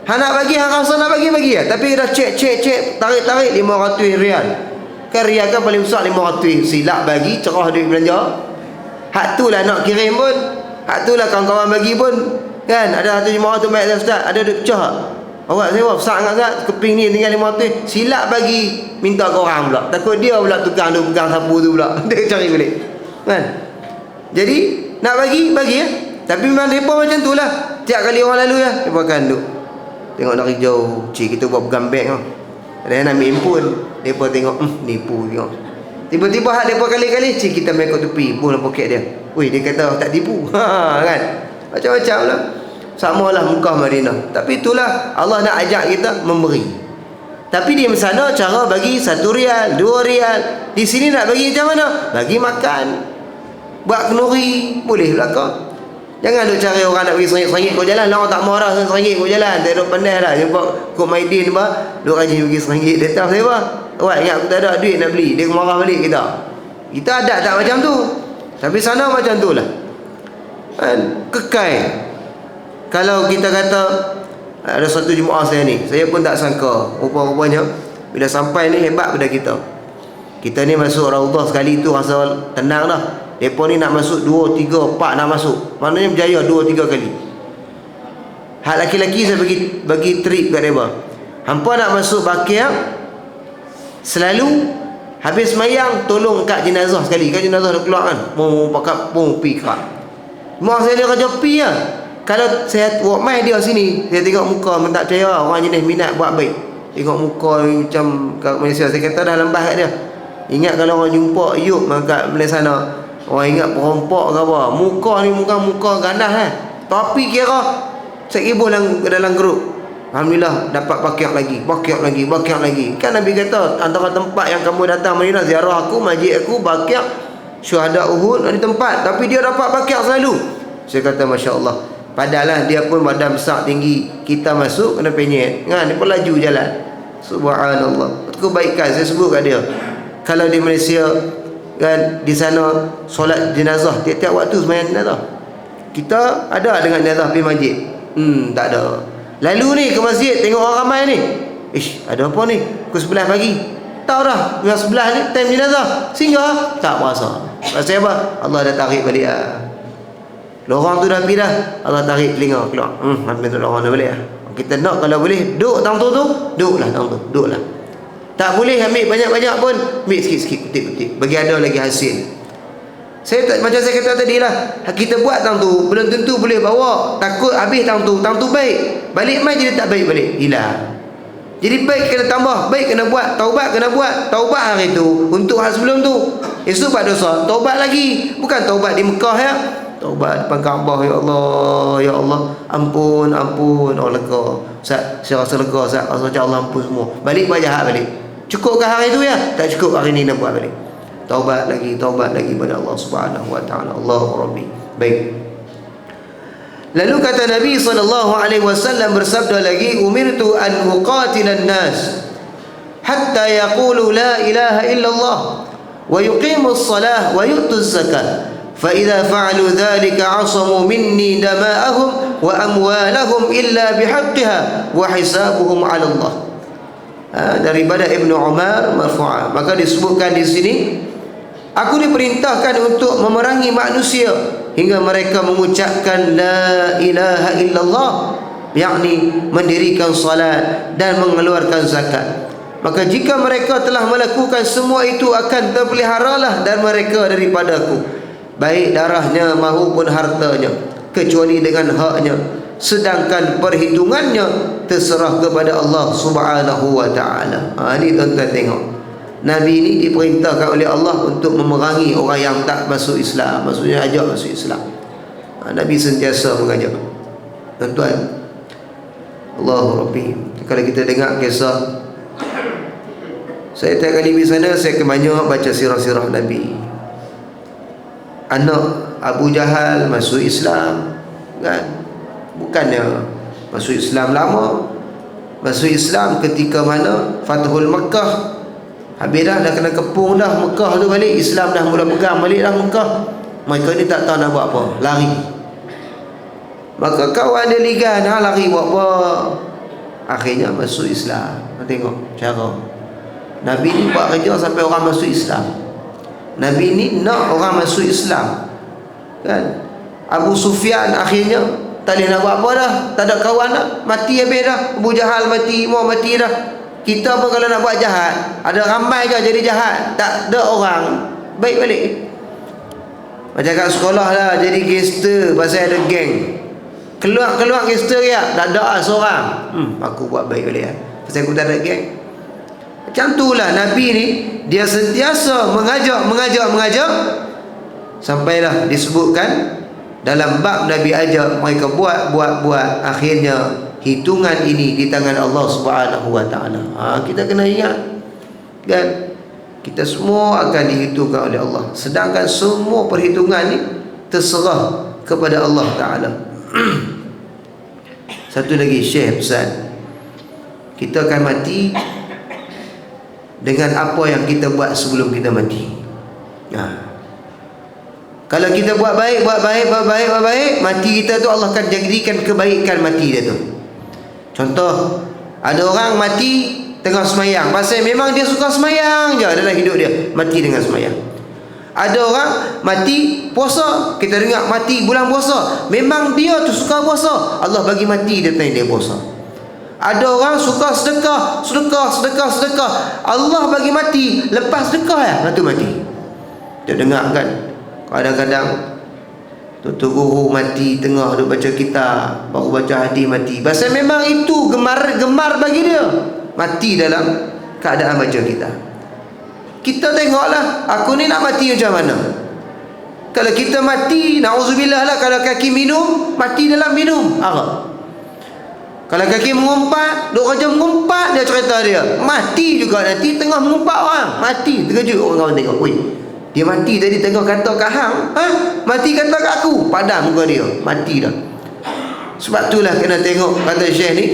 Hang nak bagi, hang rasa nak bagi ya. Tapi dah cek, tarik 500 rial. Kan rial kan paling besar 500. Silap bagi, cerah duit belanja. Hak tu lah nak kirim pun. Hak tu lah kawan-kawan bagi pun. Kan ada satu jemaah tu baik ustaz, ada duit pecah. Awak saya besar sangat Ustaz, keping ni tinggal 500. Silap bagi, minta ke orang pula. Takut dia pula tukang tu pegang sapu tu pula. Dia cari balik. Kan? Jadi nak bagi ya. Tapi memang mereka macam tu lah. Tiap kali orang lalu ya, mereka akan duduk tengok dari jauh. Cik kita buat pegang beg lah. Ada yang nak ambil pun, mereka tengok nipu tengok. Tiba-tiba hak mereka kali-kali, cik kita main kat tepi, buh dalam poket dia. Weh, dia kata tak tipu. Kan? Macam-macam lah. Sama lah Mekah Madinah. Tapi itulah Allah nak ajak kita memberi. Tapi di sana cara bagi 1 rial, 2 rial. Di sini nak bagi macam mana? Bagi makan, buat kenuri, boleh belakang. Jangan duk cari orang nak bagi RM1 kau jalan. Orang tak marah RM1 kau jalan. Tak duk pandai lah. Jumpa Kok Maidin apa, duk rajin bagi RM1. Dia tahu saya apa? Awak ingat aku tak ada duit nak beli. Dia marah balik kita. Kita ada tak macam tu. Tapi sana macam tu lah. Kan? Kekal. Kalau kita kata, ada satu jemaah saya ni, saya pun tak sangka rupa-rupanya bila sampai ni hebat pada kita. Kita ni masuk Raudhah sekali tu rasa tenang dah. Mereka ni nak masuk 2, 3, 4 nak masuk. Maknanya berjaya 2, 3 kali. Hak laki-laki saya bagi trip kat mereka. Hampa nak masuk Baqi', selalu habis semayang tolong kat jenazah sekali. Kat jenazah dah keluar kan, pakat pi kat mak saya dia kerja pi lah. Kalau saya buat mai dia sini, saya tengok muka tak percaya orang jenis minat buat baik. Tengok muka macam kat Malaysia, saya kata dah lembah kat dia. Ingat kalau orang jumpa Yub kat Malaysia sana, orang ingat perompak ke apa. Muka ni muka ganas lah. Tapi kira 1,000 dalam grup. Alhamdulillah dapat bakyak lagi. Kan Nabi kata, antara tempat yang kamu datang Madinah, ziarah aku, masjid aku, bakyak, syuhada Uhud, ada tempat. Tapi dia dapat bakyak selalu. Saya kata Masya Allah. Padahal dia pun badan besar tinggi, kita masuk kena penyet. Dia pun laju jalan. Subhanallah. Kebaikan saya sebut kat dia. Kalau di Malaysia kan, di sana solat jenazah tiap-tiap waktu sembahyang jenazah. Kita ada dengan jenazah pergi masjid? Tak ada. Lalu ni ke masjid tengok orang ramai ni. Ada apa ni? Pukul 11 pagi. Tahu dah, pukul 11 ni time jenazah. Singgah tak puasa. Pasal apa? Allah dah tarik balik lah. Lorong tu dah pergi dah, Allah tarik telinga keluar. Ambil tu lorong dah balik lah. Kita nak kalau boleh duduk tang tu, duduklah tang tu, duduklah. Tak boleh ambil banyak-banyak pun, ambil sikit-sikit, kutip-kutip. Bagi ada lagi hasil. Macam saya kata tadi lah, kita buat tang tu, belum tentu boleh bawa. Takut habis tang tu baik. Balik mai jadi tak baik balik, hilang. Jadi baik kena tambah, baik kena buat, taubat kena buat. Taubat hari tu untuk hal sebelum tu. Esok buat dosa, taubat lagi. Bukan taubat di Mekah ya. Taubat depan Kaabah, ya Allah, ampun, oh lega. Ustaz, saya rasa lega Ustaz, rasa macam Allah ampun semua. Balik buat jahat balik. Cukup ke hari tu ya? Tak cukup, hari ni nak buat balik. Taubat lagi pada Allah Subhanahu wa taala. Allahu Rabbi. Baik. Lalu kata Nabi SAW bersabda lagi, umirtu an uqatilan nas hatta yaqulu la ilaha illallah wa yuqimus salah wa yu'tuz zakah. فإذا فعلوا ذلك عصموا مني دماءهم وأموالهم إلا بحقها وحسابهم على الله. Daripada Ibnu Umar marfu'ah. Maka disebutkan di sini, aku diperintahkan untuk memerangi manusia hingga mereka mengucapkan la ilaha illallah, yakni mendirikan salat dan mengeluarkan zakat. Maka jika mereka telah melakukan semua itu, akan terpeliharalah dan mereka daripadaku, baik darahnya maupun hartanya, kecuali dengan haknya, sedangkan perhitungannya terserah kepada Allah Subhanahu wa taala. Ini tuan-tuan tengok, Nabi ini diperintahkan oleh Allah untuk memerangi orang yang tak masuk Islam, maksudnya ajak masuk Islam. Nabi sentiasa mengajak. Tuan-tuan, Allahu Rabbi. Kalau kita dengar kisah, saya tiap kali pergi sana, saya akan banyak baca sirah-sirah Nabi. Anak Abu Jahal masuk Islam, kan? Bukannya masuk Islam lama, masuk Islam ketika mana Fathul Makkah. Habis dah kena kepung dah Mekah tu balik, Islam dah mula pegang balik dah Mekah. Mereka ni tak tahu nak buat apa, lari. Maka kawan dia ligan, lari buat apa? Akhirnya masuk Islam. Tengok cara Nabi ni buat kerja sampai orang masuk Islam. Nabi ni nak orang masuk Islam, kan? Abu Sufyan akhirnya tak boleh nak buat apa dah, tak ada kawan dah, mati habis dah. Abu Jahal mati, mau mati dah. Kita pun kalau nak buat jahat, ada ramai je jadi jahat, tak ada orang baik balik. Macam kat sekolah lah, jadi gangster pasal ada geng. Keluar gangster ya, tak ada seorang. Aku buat baik balik lah, pasal aku tak ada geng. Macam itulah Nabi ni, dia sentiasa mengajak sampailah disebutkan dalam bab Nabi ajak mereka buat. Akhirnya hitungan ini di tangan Allah Subhanahu wa taala. Kita kena ingat, kan? Kita semua akan dihitungkan oleh Allah, sedangkan semua perhitungan ni terserah kepada Allah taala. Satu lagi, Syekh pesan, kita akan mati dengan apa yang kita buat sebelum kita mati. Kalau kita buat baik, mati kita tu Allah akan jadikan kebaikan mati dia tu. Contoh, ada orang mati tengah semayang, pasal memang dia suka semayang je dalam hidup dia, mati dengan semayang. Ada orang mati puasa, kita dengar mati bulan puasa, memang dia tu suka puasa, Allah bagi mati dia tanya dia puasa. Ada orang suka sedekah, Allah bagi mati, lepas sedekah ya, lepas tu mati. Kita dengar kan, kadang-kadang tutur guru mati tengah duk baca kitab, baru baca hadis mati. Pasal memang itu gemar bagi dia, mati dalam keadaan baca kitab. Kita tengoklah, aku ni nak mati macam mana. Kalau kita mati, na'udzubillah lah, kalau kaki minum, mati dalam minum arak. Kalau kaki mengumpat, duk kerja mengumpat, dia cerita dia mati juga nanti tengah mengumpat orang. Mati, terkejut orang tengok. Weh, dia mati tadi tengah kata kat hang. Mati kata kat aku. Padam muka dia, mati dah. Sebab itulah kena tengok, kata Syekh ni,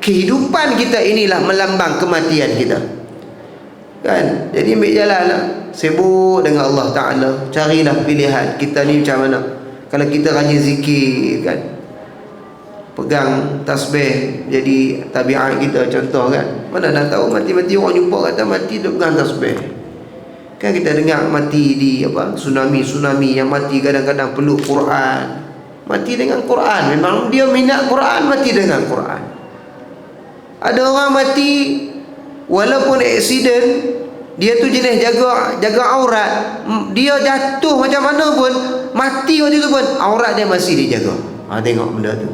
kehidupan kita inilah melambang kematian kita. Kan? Jadi ambil jalan lah, sibuk dengan Allah Ta'ala. Carilah pilihan kita ni macam mana. Kalau kita rajin zikir kan, pegang tasbih jadi tabiat kita, contoh kan. Mana dah tahu mati-mati orang jumpa kata mati dia pegang tasbih. Kan kita dengar mati di tsunami yang mati kadang-kadang peluk Quran. Mati dengan Quran. Memang dia minat Quran, mati dengan Quran. Ada orang mati walaupun aksiden, dia tu jenis jaga aurat. Dia jatuh macam mana pun, mati waktu tu pun aurat dia masih dijaga. Tengok benda tu.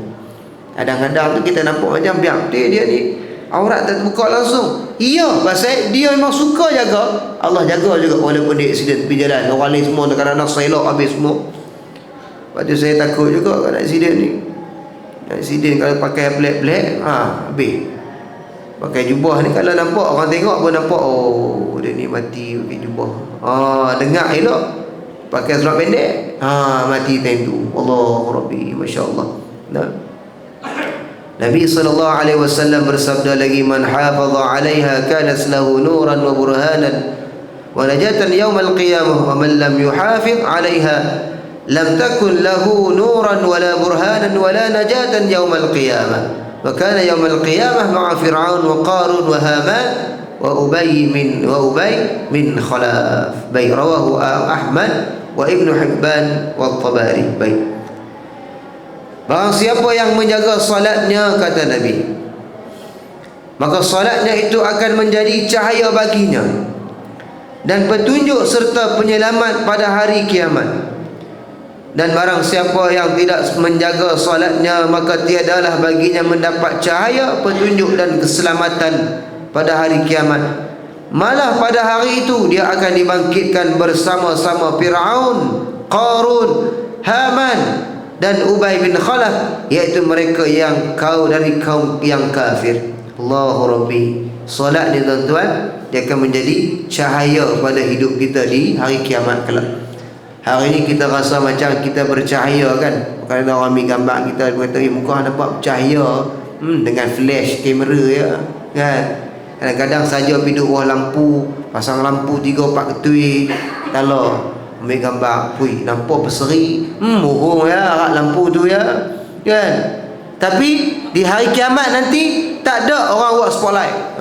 Kadang-kadang tu kita nampak macam biar dia ni aurat tak terbuka langsung. Iya, pasal dia memang suka jaga. Allah jaga juga walaupun dia aksiden tepi jalan. Orang lain semua kadang-kadang selok habis semua. Lepas tu saya takut juga kalau aksiden ni. Aksiden kalau pakai black habis. Pakai jubah ni kalau nampak orang tengok pun nampak, oh dia ni mati pakai jubah. Dengar elok pakai seluar pendek, mati time tu. Allahu Rabbi, masya-Allah. Nabi SAW bersabda lagi, man hafaza 'alaiha kanat lahu nuran wa burhanan wa najatan yaumal qiyamah wa man lam yuhafiz 'alaiha lam takun lahu nuran wala burhanan wala najatan yaumal qiyamah wa kana yaumal qiyamah ma'a fir'aun wa qarun wa haman wa ubay min khalaf. Baik, rawahu Ahmad wa Ibnu Hibban wa Tabari. Baik, barang siapa yang menjaga salatnya, kata Nabi, maka salatnya itu akan menjadi cahaya baginya dan petunjuk serta penyelamat pada hari kiamat. Dan barang siapa yang tidak menjaga salatnya, maka tiadalah baginya mendapat cahaya, petunjuk dan keselamatan pada hari kiamat. Malah pada hari itu dia akan dibangkitkan bersama-sama Fir'aun, Qarun, Haman dan Ubay bin Khalaf, iaitu mereka yang dari kaum yang kafir. Allahu Rabbi. Solat ni tuan-tuan, dia akan menjadi cahaya pada hidup kita di hari kiamat kelak. Hari ni kita rasa macam kita bercahaya kan. Kadang orang ambil gambar kita, kata muka nampak bercahaya dengan flash kamera ya kan. Kadang-kadang saja pergi duduk bawah lampu, pasang lampu 3-4 ketui, kalau ambil gambar, pui nampak berseri, murung ya arak lampu tu ya kan. Tapi di hari kiamat nanti tak ada orang buat spotlight,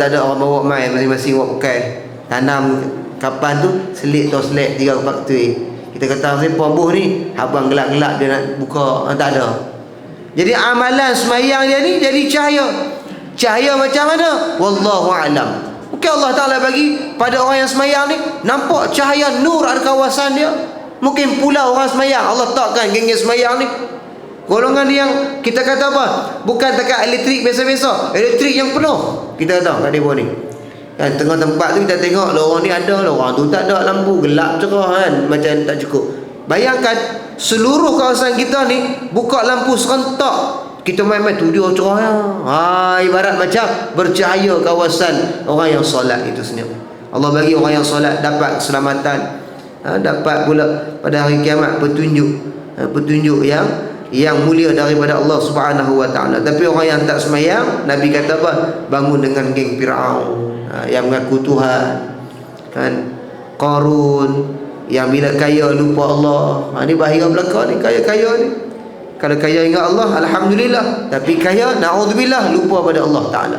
tak ada orang bawa main, masing-masing buat pakai tanam kapan tu selit toslet 3-4 ketui. Kita kata siapa buh ni, abang gelap-gelap dia nak buka, tak ada. Jadi amalan semayang dia ni jadi cahaya. Cahaya macam mana? Wallahu a'lam. Mungkin Allah Ta'ala bagi pada orang yang semayang ni nampak cahaya nur ada kawasan dia. Mungkin pula orang semayang, Allah takkan geng-geng semayang ni golongan yang kita kata apa, bukan dekat elektrik biasa-biasa, elektrik yang penuh. Kita kata kat dia ni kan, tengah tempat tu kita tengok orang ni ada, orang tu tak ada, lampu gelap cerah kan, macam tak cukup. Bayangkan seluruh kawasan kita ni buka lampu serentak, kita main-main tu dia cerah. Ibarat macam bercahaya kawasan orang yang solat itu sendiri. Allah bagi orang yang solat dapat keselamatan, dapat pula pada hari kiamat petunjuk yang mulia daripada Allah Subhanahu wa taala. Tapi orang yang tak semayang, Nabi kata apa? Bangun dengan geng Firaun yang mengaku Tuhan kan, Qarun yang bila kaya lupa Allah. Ni bahaya belaka ni, kaya-kaya ni. Kalau kaya ingat Allah, alhamdulillah. Tapi kaya, na'udzubillah, lupa pada Allah Ta'ala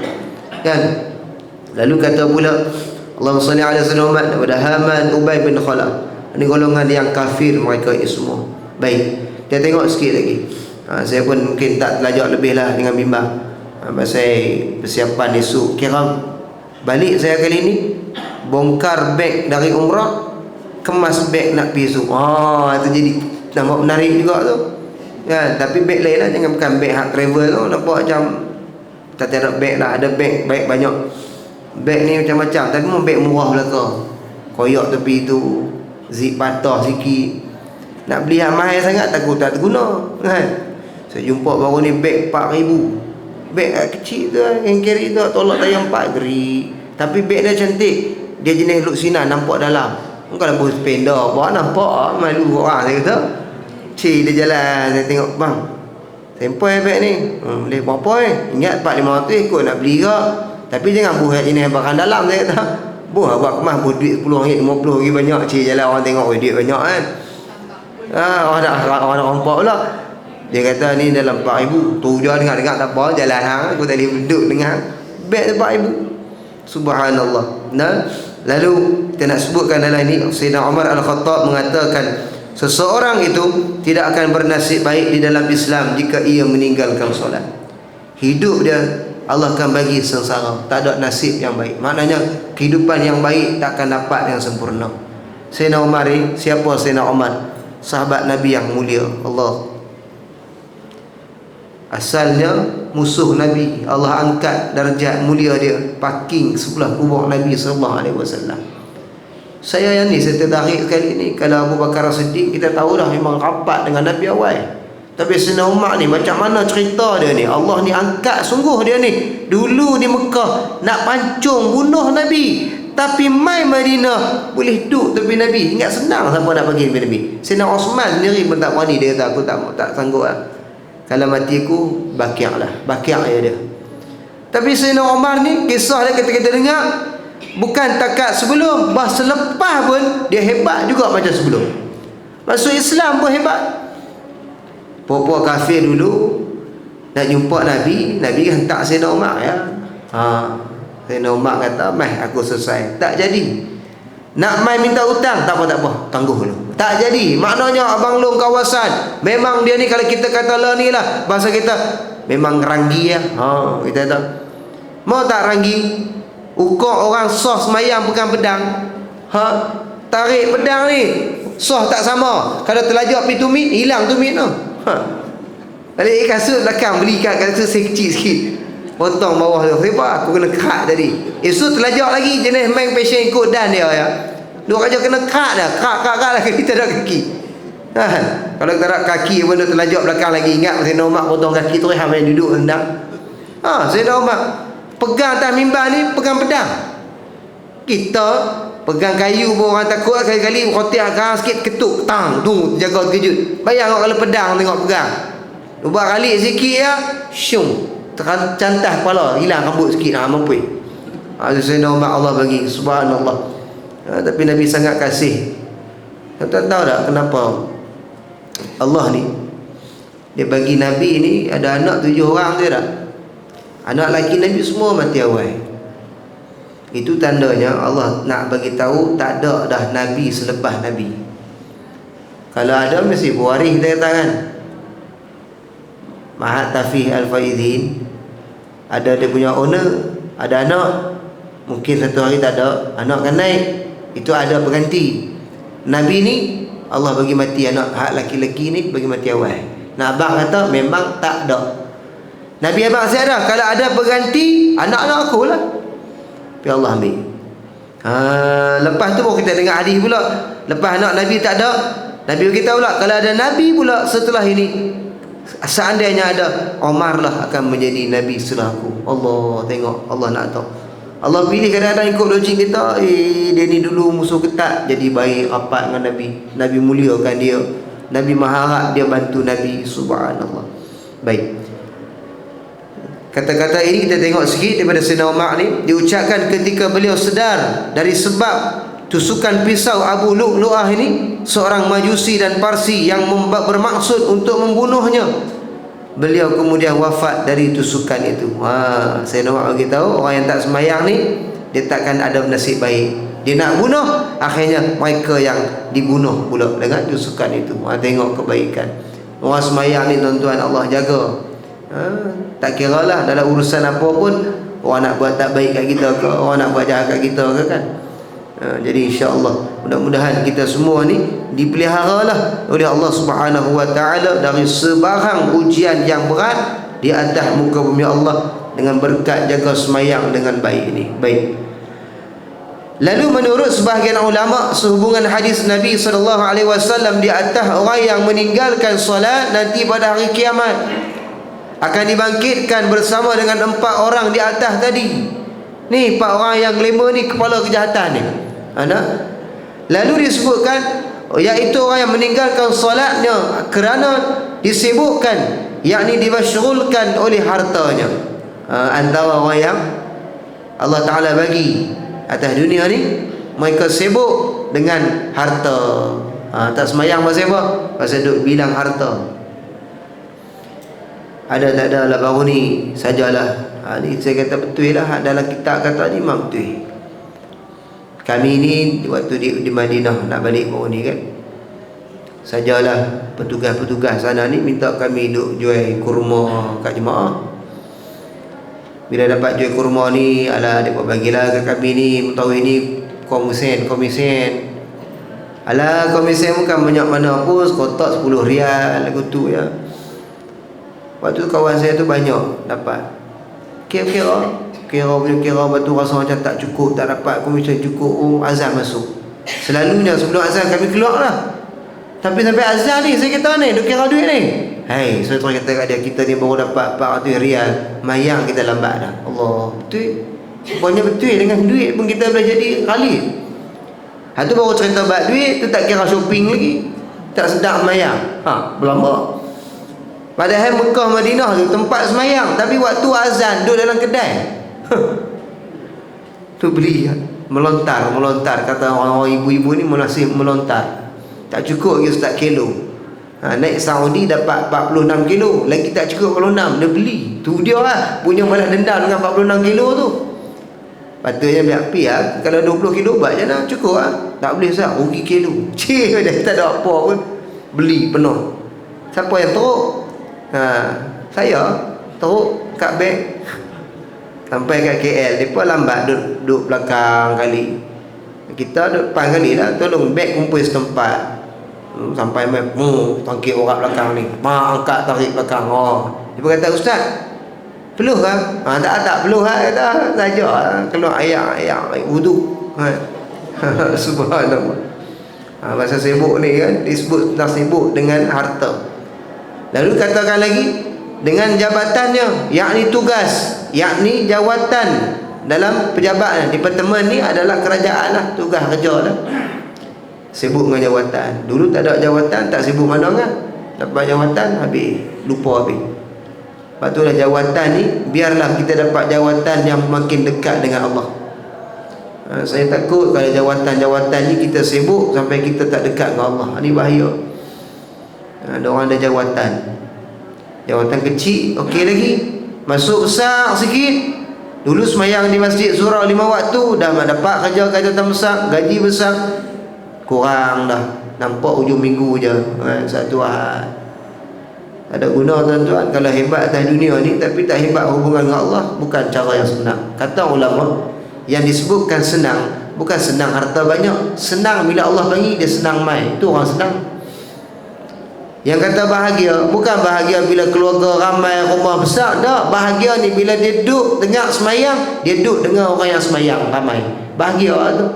kan. Lalu kata pula Allahumma salli ala sayyidina Muhammad, pada Haman, Ubay bin Khalaf. Ini golongan yang kafir mereka ini semua. Baik, kita tengok sikit lagi. Saya pun mungkin tak belajar lebih lah dengan bimbang pasal persiapan esok. Kira balik saya kali ni bongkar beg dari umrah, kemas beg nak pergi esok. Itu jadi nampak menarik juga tu kan. Tapi beg lain lah, jangan bukan beg hak travel tu. Nampak macam tak ada beg lah, ada beg banyak. Beg ni macam-macam, tapi memang beg murah belaka, koyak tepi tu, zip patah sikit. Nak beli yang mahal sangat takut tak terguna kan. Saya jumpa baru ni beg 4,000 Beg kecil tu yang carry tu tolak tayang 4 geri. Tapi beg dia cantik. Dia jenis look sinar nampak dalam. Kalau bos penda apa nampak malu orang dia kata. Cik dia jalan saya tengok bang. Sampai beg ni. Boleh berapa Ingat 4-500 ikut nak beli ke. Tapi jangan buh jenis barang dalam saya kata. Buh abang kemas buh duit RM10 RM50 lagi banyak. Cik jalan orang tengok duit banyak kan. Orang nak rompak pula. Dia kata ni dalam 4,000. Tu je dengar-dengar tak apa. Jalan hang. Aku tadi duduk dengar. Beg 4,000. Subhanallah. Nah, lalu kita nak sebutkan dalam ini Sayyidina Umar Al-Khattab mengatakan seseorang itu tidak akan bernasib baik di dalam Islam jika ia meninggalkan solat. Hidup dia Allah akan bagi sengsara. Tak ada nasib yang baik. Maknanya kehidupan yang baik tak akan dapat yang sempurna. Sayyidina Umar ni, siapa Sayyidina Umar? Sahabat Nabi yang mulia Allah. Asalnya musuh Nabi. Allah angkat darjat mulia dia, parking sebelah kubur Nabi SAW. Saya yang ni, saya tertarik sekali ni. Kalau Abu Bakar Siddiq kita tahu dah memang rapat dengan Nabi awal. Tapi Sayyidina Umar ni macam mana cerita dia ni? Allah ni angkat sungguh dia ni. Dulu di Mekah nak pancung bunuh Nabi, tapi mai Madinah boleh duduk tepi Nabi. Ingat senang siapa nak bagi tepi Nabi. Sayyidina Osman sendiri pun tak berani. Dia kata aku tak sanggup lah. Kalau mati aku Baqi' lah. Baqi' ya dia. Tapi Sayyidina Umar ni kisah dia kita dengar bukan takat sebelum, bahkan selepas pun dia hebat juga macam sebelum. Masuk Islam pun hebat. Puak-puak kafir dulu nak jumpa Nabi, Nabi hantar Sayyidina Umar ya. Sayyidina Umar kata, "Mai aku selesai." Tak jadi. Nak mai minta hutang, tak apa, tangguh dulu. Tak jadi. Maknanya abang long kawasan. Memang dia ni kalau kita kata lah ni lah bahasa kita memang ranggi ya. Kita kata mau tak ranggi? Ukur orang soh semayang pegang pedang. Tarik pedang ni soh tak sama. Kalau terlajak pergi tumit, hilang tumit tu. Balik kasut belakang, beli kat kasut saya kecil sikit. Potong bawah tu. Sebab aku kena kat tadi. Esok terlajak lagi jenis main passion ikut dan dia ya. Dua raja kena kat dah. Kat lah kita dah kaki. Kalau kita nak kaki pun dia terlajak belakang lagi. Ingat Sayyidina Umar potong kaki tu yang duduk hendak. Sayyidina Umar pegang atas mimbar ni, pegang pedang. Kita pegang kayu pun orang takut kali-kali kotak kan sikit ketuk tang tu jaga terkejut. Bayang kalau pedang tengok pegang. Dua kali sikit ya, syung. Cantah kepala, hilang rambut sikit mampu. Sayyidina Umar Allah bagi, subhanallah. Tapi Nabi sangat kasih. Tak tahu tak kenapa Allah ni dia bagi Nabi ni ada anak 7 orang dia tak? Anak lelaki Nabi semua mati awal. Itu tandanya Allah nak bagi tahu tak ada dah Nabi selepas Nabi. Kalau ada mesti berwaris kita kata kan. Mahat Tafih Al-Faizin ada dia punya owner, ada anak, mungkin satu hari tak ada, anak akan naik, itu ada berganti. Nabi ni Allah bagi mati anak hak laki-laki ni bagi mati awal. Nah abang kata memang tak ada. Nabi abang saya ada, kalau ada berganti anak-anak aku lah. Tapi Allah ambil. Lepas tu baru kita dengar hadis pula. Lepas anak Nabi tak ada, Nabi kita pula kalau ada Nabi pula setelah ini, seandainya ada, Umar lah akan menjadi Nabi setelah aku. Allah tengok, Allah nak tahu. Allah pilih kadang-kadang ikut logik kita. Dia ni dulu musuh ketat, jadi baik rapat dengan Nabi. Nabi muliakan dia. Nabi maharap dia bantu Nabi. Subhanallah. Baik. Kata-kata ini kita tengok sikit daripada Sayyidina Umar ni. Diucapkan ketika beliau sedar dari sebab tusukan pisau Abu Lu'lu'ah ini, seorang Majusi dan Parsi yang bermaksud untuk membunuhnya. Beliau kemudian wafat dari tusukan itu. Saya nak bagi tahu orang yang tak sembahyang ni dia takkan ada nasib baik. Dia nak bunuh, akhirnya mereka yang dibunuh pula dengan tusukan itu. Tengok kebaikan. Orang sembahyang ni tuan-tuan Allah jaga. Tak kira lah dalam urusan apa pun, orang nak buat tak baik kat kita ke, orang nak buat jahat kat kita ke kan. Jadi insya-Allah mudah-mudahan kita semua ni dipeliharalah oleh Allah Subhanahu wa taala dari sebarang ujian yang berat di atas muka bumi Allah dengan berkat jaga sembahyang dengan baik ini. Baik. Lalu menurut sebahagian ulama sehubungan hadis Nabi SAW di atas orang yang meninggalkan solat nanti pada hari kiamat. akan dibangkitkan bersama dengan 4 orang di atas tadi. Ni 4 orang yang kelima ni kepala kejahatan ni. Lalu disebutkan iaitu orang yang meninggalkan solatnya kerana disibukkan, yakni dimasyghulkan oleh hartanya. Antara orang yang Allah Ta'ala bagi atas dunia ni, mereka sibuk dengan harta. Tak semayang pasal apa? Pasal duk bilang harta. Ada tak ada lah baru ni sajalah. Ni saya kata betul lah, dalam kitab kata ni memang betul. Kami ni waktu di Madinah nak balik baru ni kan, sajalah petugas-petugas sana ni minta kami duk jual kurma kat jemaah. Bila dapat jual kurma ni, alah mereka bagilah kat kami ni mutawih ni komisen. Alah komisen bukan banyak mana pun, sekotak 10 rial lagu tu ya. Waktu tu kawan saya tu banyak dapat. Kira batu rasa macam tak cukup, tak dapat komisen cukup. Azan masuk. Selalunya sebelum azan kami keluar lah. Tapi sampai azan ni saya kata ni, duk kira duit ni. Hai, saya terus kata kat dia, kita ni baru dapat 400 rial, mayang kita lambat dah. Allah, betul. Pokoknya betul, dengan duit pun kita boleh jadi khalid. Tu baru cerita bab duit, tu tak kira shopping lagi. Tak sedap mayang. Berlambak. Padahal Mekah Madinah tu tempat semayang, tapi waktu azan duduk dalam kedai. Tu beli melontar kata orang-orang ibu-ibu ni masih melontar. Tak cukup lagi Ustaz kilo. Naik Saudi dapat 46 kilo, lagi tak cukup 46, dia beli. Tu dia lah punya balas dendam dengan 46 kilo tu. Patutnya biar api lah. Kalau 20 kilo baik je lah, cukup lah. Tak boleh Ustaz, rugi kilo. Cik, dah tak ada apa pun, beli penuh. Siapa yang teruk? Saya teruk kat beg. Sampai kat KL, mereka lambat duduk belakang kali. Kita duduk depan kali lah, tolong beg kumpul setempat. Sampai tangkip orang belakang ni, angkat tarik belakang. Dia kata, Ustaz, peluh kan? Tak peluh lah, kata saja keluar air wudu. Subhanallah. Masa sibuk ni kan, disebut tentang sibuk dengan harta. Lalu katakan lagi, dengan jabatannya, yakni tugas, yakni jawatan dalam pejabat departemen ni adalah kerajaan lah, tugas kerja lah. Sibuk dengan jawatan. Dulu tak ada jawatan, tak sibuk mana kan? Dapat jawatan, habis, lupa habis. Lepas tu lah jawatan ni, biarlah kita dapat jawatan yang makin dekat dengan Allah. Saya takut kalau jawatan-jawatan ni kita sibuk sampai kita tak dekat dengan Allah. Ini bahaya. Ada orang ada jawatan kecil, okey lagi. Masuk besar sikit. Dulu semayang di masjid surau 5 waktu, dah dapat kerja jawatan besar, gaji besar, kurang dah. Nampak ujung minggu je, satu Ahad. Tak ada guna tuan-tuan. Kalau hebat atas dunia ni tapi tak hebat hubungan dengan Allah, bukan cara yang senang. Kata ulama, yang disebutkan senang bukan senang harta banyak. Senang bila Allah bagi, dia senang mai. Itu orang senang. Yang kata bahagia, bukan bahagia bila keluarga ramai, rumah besar. Tak, bahagia ni bila dia duduk dengar semayang, dia duduk dengar orang yang semayang ramai. Bahagia lah tu.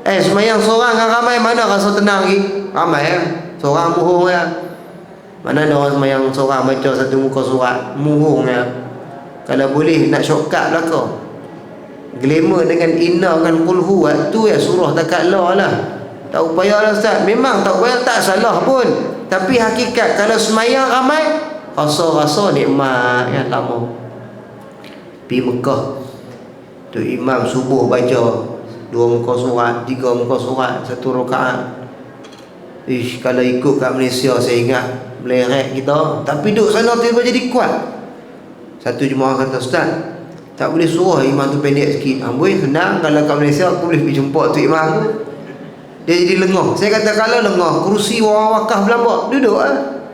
Semayang seorang kan ramai, mana rasa tenang lagi? Ramai seorang muhung Mana ada orang semayang seorang baca satu muka surat, muhung Kalau boleh nak shortcut belakang, glamour dengan inna dengan kulhu, tu surah takat lah. Tak upaya lah Ustaz. Memang tak upaya, tak salah pun. Tapi hakikat kalau semayang ramai, rasa-rasa nikmat yang lama. Pergi Mekah tu, imam subuh baca 2 muka surat, 3 muka surat, 1 rakaat. Kalau ikut kat Malaysia, saya ingat meleret kita. Tapi duduk sana tiba jadi kuat. Satu jemaah kata, Ustaz, tak boleh suruh imam tu pendek sikit. Boleh, senang. Kalau kat Malaysia aku boleh pergi jumpa tu imam tu. Dia jadi lengah. Saya kata kalau lengah, kerusi orang wakaf belambak, duduk lah.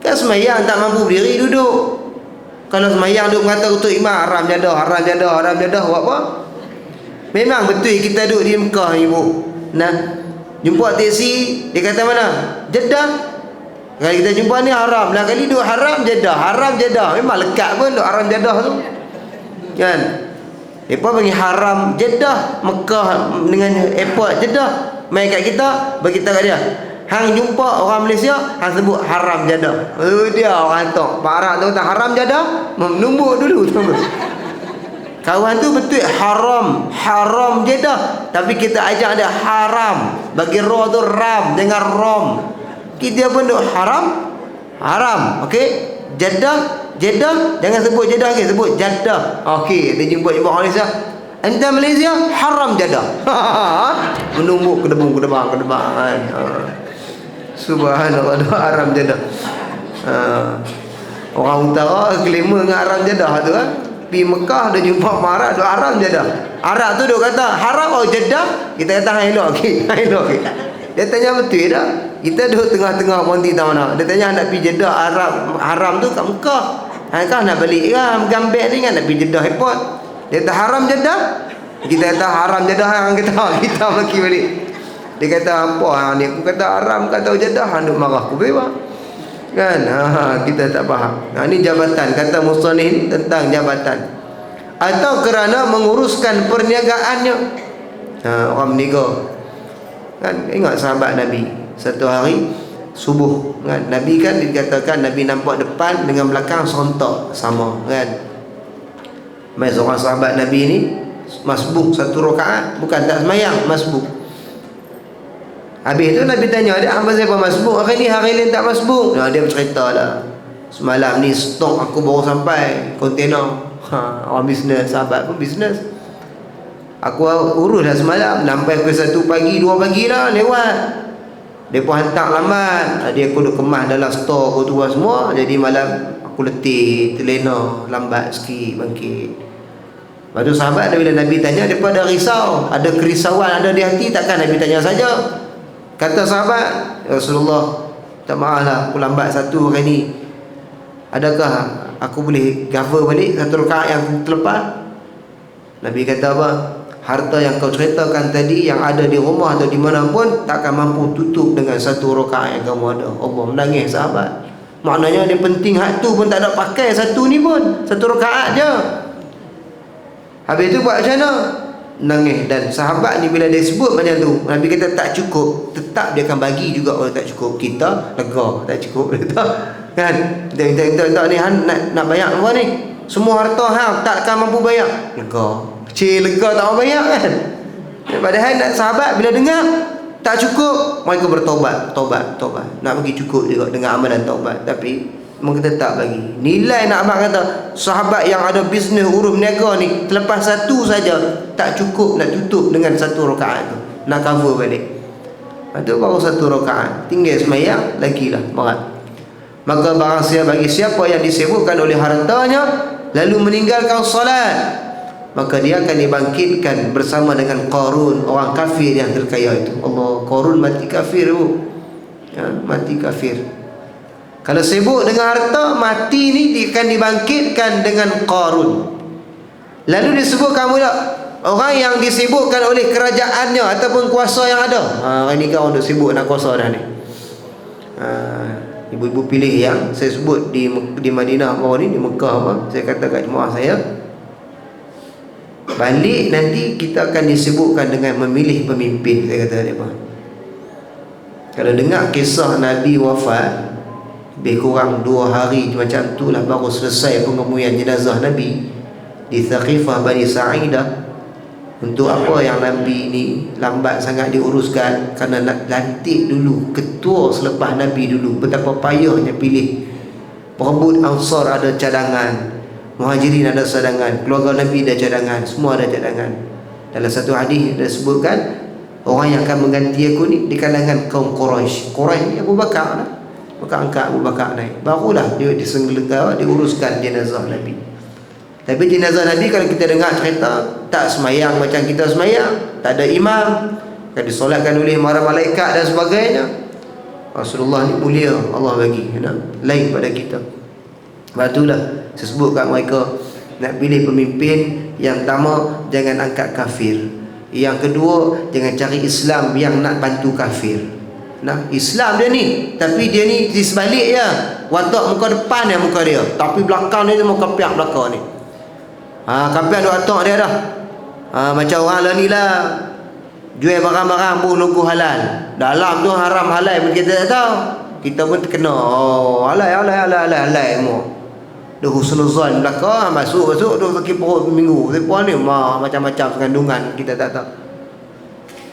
Kan semayang tak mampu berdiri, duduk. Kalau semayang duduk mengata untuk imam, haram jadah, buat apa? Memang betul kita duduk di Mekah ibu. Jumpa taksi, dia kata mana? Jeddah. Kalau kita jumpa ni haram lah, kali duduk haram Jeddah. Memang lekat pun duduk haram Jeddah tu kan. Mereka panggil haram Jeddah, Mekah dengan airport Jeddah. Main kat kita, beritahu kat dia, Hang jumpa orang Malaysia, hang sebut haram jadah. Dia orang tu. Parah tu kata haram jadah, menumbuk dulu tu. Kawan tu betul haram jadah, tapi kita ajak dia haram. Bagi ra tu ram, jangan rom. Kita pun duk haram. Okey? Jadah, jangan sebut jadah lagi, sebut jadah. Okey, dia jumpa orang Malaysia. Anda Malaysia haram jadah. Menumbuk kedebang kan. Subhanallah, haram jadah. Orang utara kelima dengan haram jadah tu kan. Pergi Mekah dia jumpa marah dia haram jadah. Arab tu dia kata haram jadah, kita kata elok okey. Dia tanya betul tak? Kita duduk tengah-tengah ponti tahu mana. Dia tanya nak pergi Jeddah haram tu kat Mekah. Kau nak balik ke Gambek ni kan nak pergi Jeddah airport. Dia kata haram Jeddah. Kita kata haram Jeddah hang kita maki balik. Dia kata apa hang ni? Aku kata haram kata Jeddah hang duk marah aku bewa. Kan kita tak faham. Ni jabatan, kata musannif ni tentang jabatan atau kerana menguruskan perniagaannya. Orang meniaga kan, ingat sahabat Nabi satu hari subuh kan, Nabi kan dikatakan Nabi nampak depan dengan belakang serentak sama kan. Mai seorang sahabat Nabi ni masbuk satu rakaat, bukan tak semayang, masbuk. Habis tu Nabi tanya dia, apa siapa masbuk hari ni, hari lain tak masbuk? Dia bercerita lah, semalam ni stok aku baru sampai kontainer. Orang bisnes, sahabat pun bisnes. Aku urus dah semalam, sampai pukul 1 pagi 2 pagi dah lewat. Dia pun hantar lambat. Dia aku duk kemas dalam stok aku tu semua. Jadi malam aku letih, terlena, lambat sikit bangkit. Lepas tu sahabat bila Nabi tanya, dia pun ada risau, ada kerisauan ada di hati. Takkan Nabi tanya saja. Kata sahabat, Rasulullah, tak maaf lah aku lambat satu hari ni, adakah aku boleh cover balik satu rakaat yang terlepas? Nabi kata apa? Harta yang kau ceritakan tadi yang ada di rumah atau di mana pun takkan mampu tutup dengan satu rakaat yang kamu ada. Allah menangis sahabat. Maknanya dia penting hak tu pun tak ada pakai satu ni pun, satu rakaat je. Habis tu buat macam mana? Nangis. Dan sahabat ni bila dia sebut macam tu, Nabi kata tak cukup, tetap dia akan bagi juga kalau tak cukup. Kita lega tak cukup kan. Kita ni nak bayar apa ni? Semua harta hang takkan mampu bayar. Lega. Lega tak mau bayar kan. Padahal nak sahabat bila dengar tak cukup, mereka bertobat, tobat. Nak bagi cukup juga dengan amalan taubat, tapi mereka tetap bagi. Nilai nak abang kata sahabat yang ada bisnes urus niaga ni, terlepas satu saja tak cukup nak tutup dengan satu rakaat tu, nak cover balik. Lepas tu baru satu rakaat, tinggal semayang lagi lah berat. Maka barang bagi siapa yang disibukkan oleh hartanya lalu meninggalkan solat, maka dia akan dibangkitkan bersama dengan Qarun, orang kafir yang terkaya itu. Allah, Qarun mati kafir bu. Mati kafir. Kalau sibuk dengan harta, mati ni akan dibangkitkan dengan Qarun. Lalu disebutkan pula orang yang disibukkan oleh kerajaannya ataupun kuasa yang ada. Hari ni kau untuk sibuk nak kuasa dah ni. Ibu-ibu pilih yang saya sebut di Madinah baru ni, di Mekah apa. Saya kata kat jemaah saya, balik nanti kita akan disibukkan dengan memilih pemimpin. Saya kata dia apa. Kalau dengar kisah Nabi wafat, lebih kurang 2 hari macam tu lah baru selesai pengemuian jenazah Nabi di Thaqifah Bani Sa'idah. Untuk apa yang Nabi ni lambat sangat diuruskan? Kerana nak lantik dulu ketua selepas Nabi dulu. Betapa payahnya pilih. Perebut Ansar ada cadangan, Muhajirin ada cadangan, keluarga Nabi ada cadangan, semua ada cadangan. Dalam satu hadis dia sebutkan, orang yang akan mengganti aku ni di kalangan kaum Quraisy. Quraisy ni Abu Bakar lah. Maka angkat Abu Bakar naik, barulah dia disenggelegara, diuruskan jenazah Nabi. Tapi jenazah Nabi kalau kita dengar cerita, tak semayang macam kita semayang, tak ada imam, kan disolatkan oleh para malaikat dan sebagainya. Rasulullah ni mulia, Allah bagi lain pada kita. Sebab itulah saya sebut kat mereka, nak pilih pemimpin, yang pertama jangan angkat kafir, yang kedua jangan cari Islam yang nak bantu kafir. Nah, Islam dia ni, tapi dia ni di sebalik je. Watak muka depan yang muka dia, tapi belakang dia muka piak belakang ni. Kapiak duk watak dia dah. Macam orang lah ni lah. Jual barang-barang pun logo halal. Dalam tu haram halal pun kita tak tahu. Kita pun terkena. Oh, halal semua. Dah husnuzan belakang, masuk dah sakit perut minggu. Siapa ni macam-macam kandungan kita tak tahu.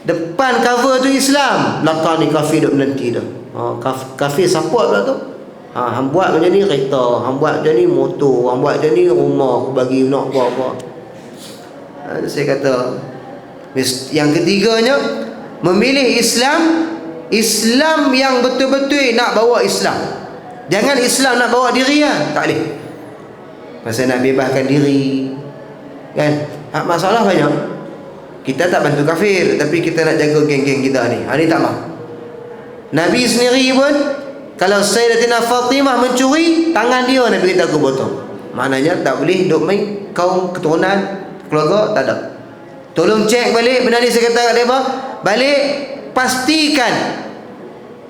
Depan cover tu Islam, belakang ni kafir duk menanti dah. Kafir support pula tu. Hang buat macam ni kereta, hang buat macam ni motor, hang buat macam ni rumah, aku bagi nak apa-apa. Saya kata yang ketiganya, memilih Islam yang betul-betul nak bawa Islam. Jangan Islam nak bawa diri lah. Tak boleh. Pasal nak bebaskan diri kan. Masalah banyak. Kita tak bantu kafir, tapi kita nak jaga geng-geng kita ni. Ni tak mah. Nabi sendiri pun, kalau Sayyidatina Fatimah mencuri, tangan dia Nabi kata aku potong. Maknanya tak boleh duk main kaum keturunan keluarga, tak ada. Tolong cek balik benda ni, saya kata kat mereka, balik pastikan